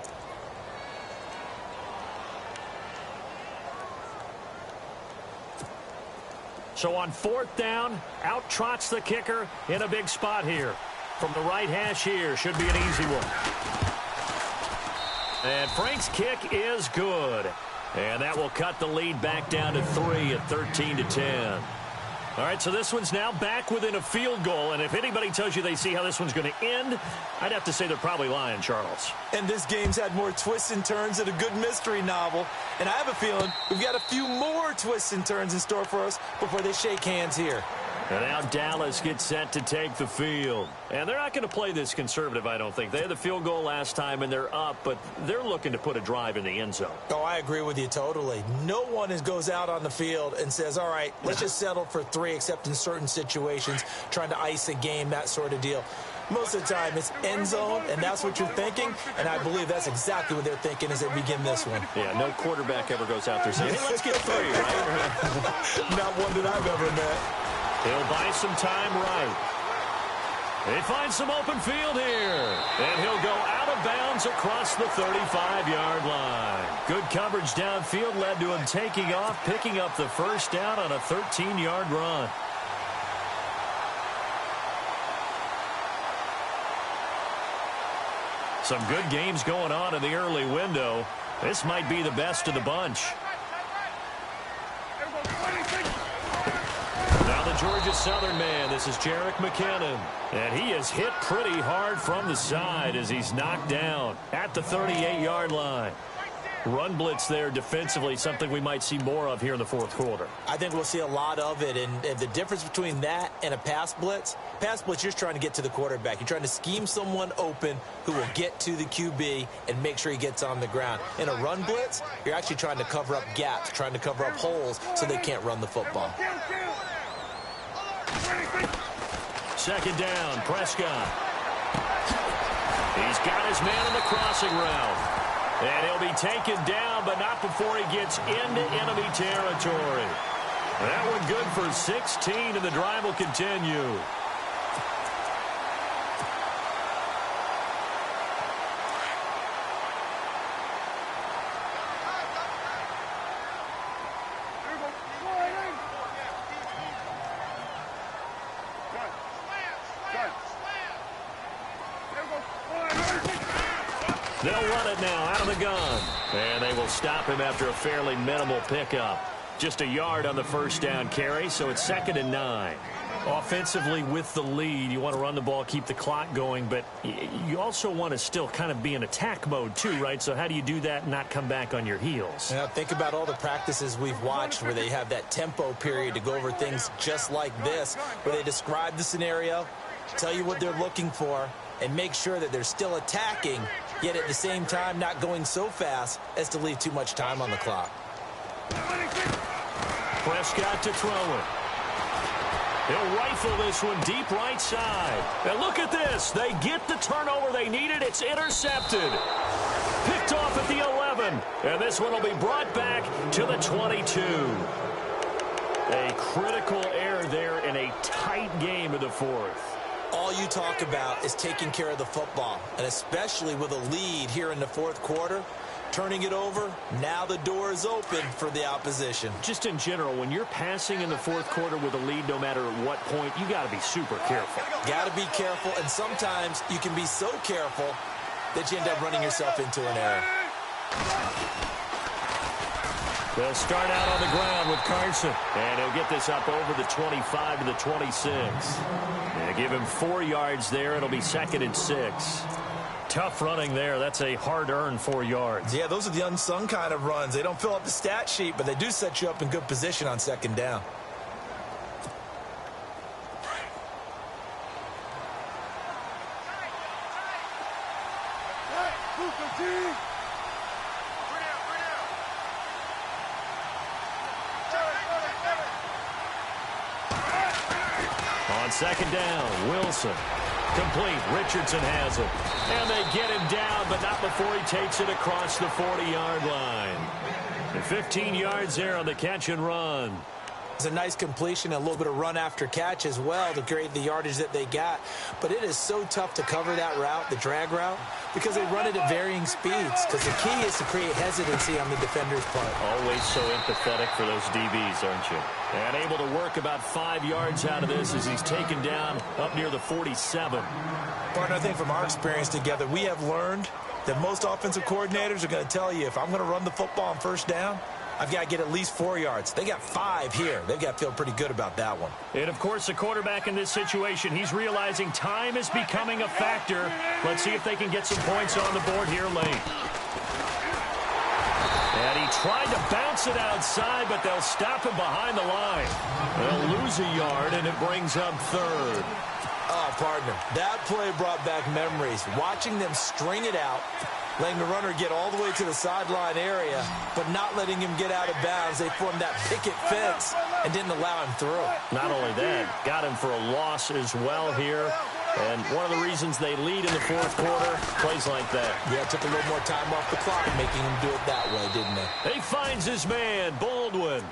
So on 4th down, out trots the kicker in a big spot here. From the right hash here, should be an easy one. And Frank's kick is good. And that will cut the lead back down to 3 at 13-10. All right, so this one's now back within a field goal. And if anybody tells you they see how this one's going to end, I'd have to say they're probably lying, Charles. And this game's had more twists and turns than a good mystery novel. And I have a feeling we've got a few more twists and turns in store for us before they shake hands here. And now Dallas gets set to take the field. And they're not going to play this conservative, I don't think. They had the field goal last time, and they're up, but they're looking to put a drive in the end zone. Oh, I agree with you totally. No one goes out on the field and says, all right, let's just settle for 3, except in certain situations, trying to ice a game, that sort of deal. Most of the time, it's end zone, and that's what you're thinking, and I believe that's exactly what they're thinking as they begin this one. Yeah, no quarterback ever goes out there saying, hey, let's get 3, right? Not one that I've ever met. He'll buy some time right. They find some open field here. And he'll go out of bounds across the 35-yard line. Good coverage downfield led to him taking off, picking up the first down on a 13-yard run. Some good games going on in the early window. This might be the best of the bunch. Now the Georgia Southern man, this is Jerick McKinnon. And he is hit pretty hard from the side as he's knocked down at the 38-yard line. Run blitz there defensively, something we might see more of here in the fourth quarter. I think we'll see a lot of it, and the difference between that and a pass blitz, you're just trying to get to the quarterback. You're trying to scheme someone open who will get to the QB and make sure he gets on the ground. In a run blitz, you're actually trying to cover up gaps, trying to cover up holes so they can't run the football. Second down, Prescott. He's got his man on the crossing route. And he'll be taken down, but not before he gets into enemy territory. That one good for 16, and the drive will continue. They'll run it now out of the gun. And they will stop him after a fairly minimal pickup. Just a yard on the first down carry, so it's 2nd and 9. Offensively with the lead, you want to run the ball, keep the clock going, but you also want to still kind of be in attack mode too, right? So how do you do that and not come back on your heels? Now, think about all the practices we've watched where they have that tempo period to go over things just like this, where they describe the scenario, tell you what they're looking for, and make sure that they're still attacking, yet at the same time not going so fast as to leave too much time on the clock. Prescott to throw it. He'll rifle this one deep right side. And look at this. They get the turnover they needed. It's intercepted. Picked off at the 11. And this one will be brought back to the 22. A critical error there in a tight game in the fourth. All you talk about is taking care of the football, and especially with a lead here in the fourth quarter, turning it over, now the door is open for the opposition. Just in general, when you're passing in the fourth quarter with a lead, no matter at what point, you got to be super careful. Got to be careful, and sometimes you can be so careful that you end up running yourself into an error. They'll start out on the ground with Carson. And he'll get this up over the 25 to the 26. They give him 4 yards there. It'll be 2nd and 6. Tough running there. That's a hard-earned 4 yards. Yeah, those are the unsung kind of runs. They don't fill up the stat sheet, but they do set you up in good position on 2nd down. On 2nd down, Wilson. Complete. Richardson has it. And they get him down, but not before he takes it across the 40-yard line. And 15 yards there on the catch and run. It's a nice completion, a little bit of run after catch as well to create the yardage that they got. But it is so tough to cover that route, the drag route, because they run it at varying speeds. Because the key is to create hesitancy on the defender's part. Always so empathetic for those DBs, aren't you? And able to work about 5 yards out of this as he's taken down up near the 47. Partner, I think from our experience together, we have learned that most offensive coordinators are going to tell you, if I'm going to run the football on first down, I've got to get at least 4 yards. They got 5 here. They've got to feel pretty good about that one. And, of course, the quarterback in this situation, he's realizing time is becoming a factor. Let's see if they can get some points on the board here late. And he tried to bounce it outside, but they'll stop him behind the line. They'll lose a yard, and it brings up third. Oh, partner, that play brought back memories. Watching them string it out, letting the runner get all the way to the sideline area, but not letting him get out of bounds. They formed that picket fence and didn't allow him through. Not only that, got him for a loss as well here. And one of the reasons they lead in the fourth quarter, plays like that. Yeah, took a little more time off the clock, making him do it that way, didn't they? He finds his man, Baldwin.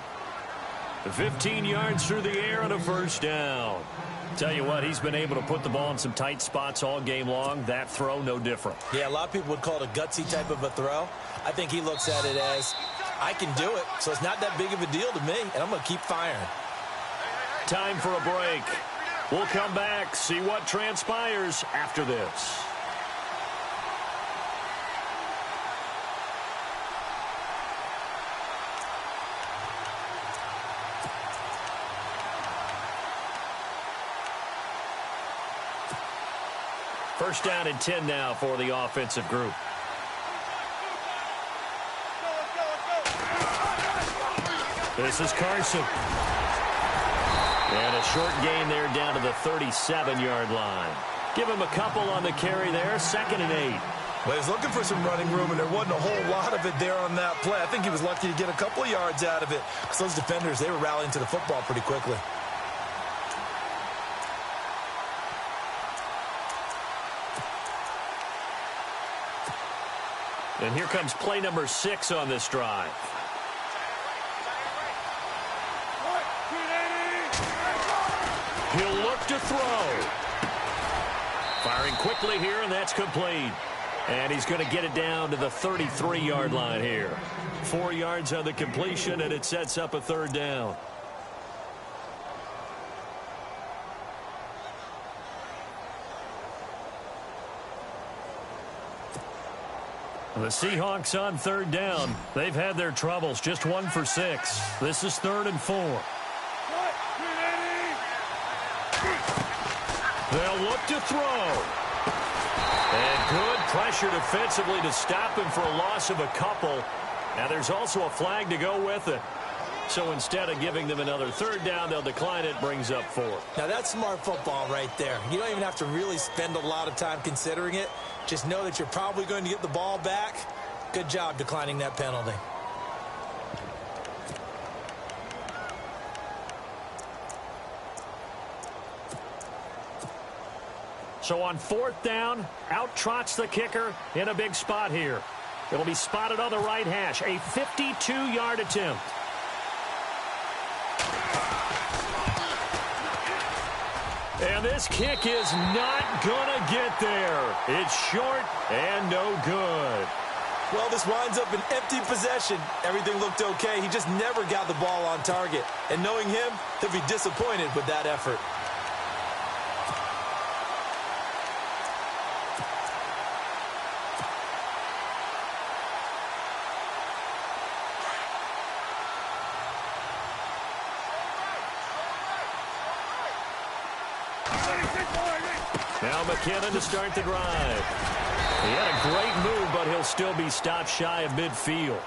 15 yards through the air and a first down. Tell you what, he's been able to put the ball in some tight spots all game long. That throw, no different. Yeah, a lot of people would call it a gutsy type of a throw. I think he looks at it as, I can do it, so it's not that big of a deal to me, and I'm going to keep firing. Time for a break. We'll come back, see what transpires after this. First down and 10 now for the offensive group. This is Carson. And a short gain there down to the 37-yard line. Give him a couple on the carry there, 2nd and 8. Well, he's looking for some running room, and there wasn't a whole lot of it there on that play. I think he was lucky to get a couple of yards out of it, because those defenders, they were rallying to the football pretty quickly. And here comes play number 6 on this drive. He'll look to throw. Firing quickly here, and that's complete. And he's going to get it down to the 33-yard line here. 4 yards on the completion, and it sets up a third down. The Seahawks on third down. They've had their troubles, just 1 for 6. This is 3rd and 4. They'll look to throw. And good pressure defensively to stop him for a loss of a couple. Now there's also a flag to go with it. So instead of giving them another third down, they'll decline it, brings up 4. Now that's smart football right there. You don't even have to really spend a lot of time considering it. Just know that you're probably going to get the ball back. Good job declining that penalty. So on 4th down, out trots the kicker in a big spot here. It'll be spotted on the right hash. A 52-yard attempt. And this kick is not going to get there. It's short and no good. Well, this winds up an empty possession. Everything looked okay. He just never got the ball on target. And knowing him, he'll be disappointed with that effort. Now McKinnon to start the drive. He had a great move, but he'll still be stopped shy of midfield.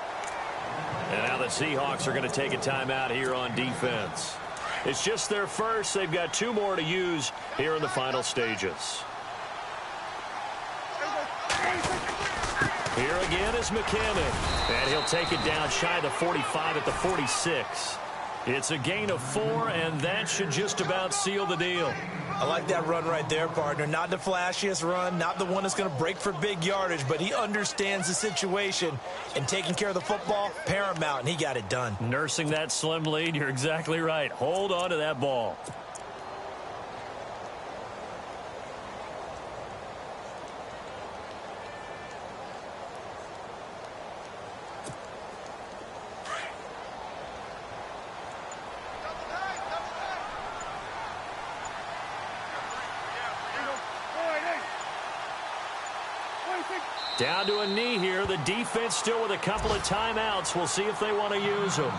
And now the Seahawks are going to take a timeout here on defense. It's just their first. They've got 2 more to use here in the final stages. Here again is McKinnon. And he'll take it down shy of the 45 at the 46. It's a gain of 4, and that should just about seal the deal. I like that run right there, partner. Not the flashiest run, not the one that's going to break for big yardage, but he understands the situation, and taking care of the football, paramount, and he got it done. Nursing that slim lead, you're exactly right. Hold on to that ball. Down to a knee here. The defense still with a couple of timeouts. We'll see if they want to use them.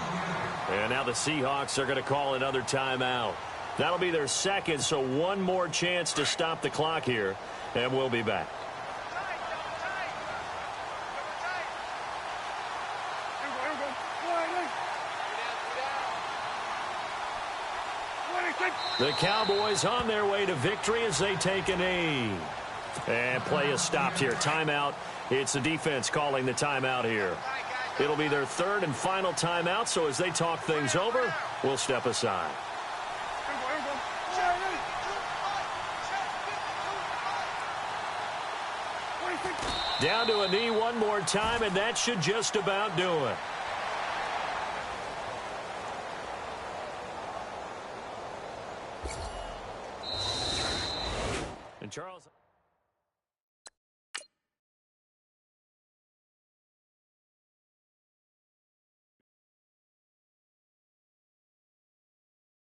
And now the Seahawks are going to call another timeout. That'll be their second, so one more chance to stop the clock here. And we'll be back. The Cowboys on their way to victory as they take a knee. And play is stopped here. Timeout. It's the defense calling the timeout here. It'll be their third and final timeout, so as they talk things over, we'll step aside. Down to a knee one more time, and that should just about do it. And Charles...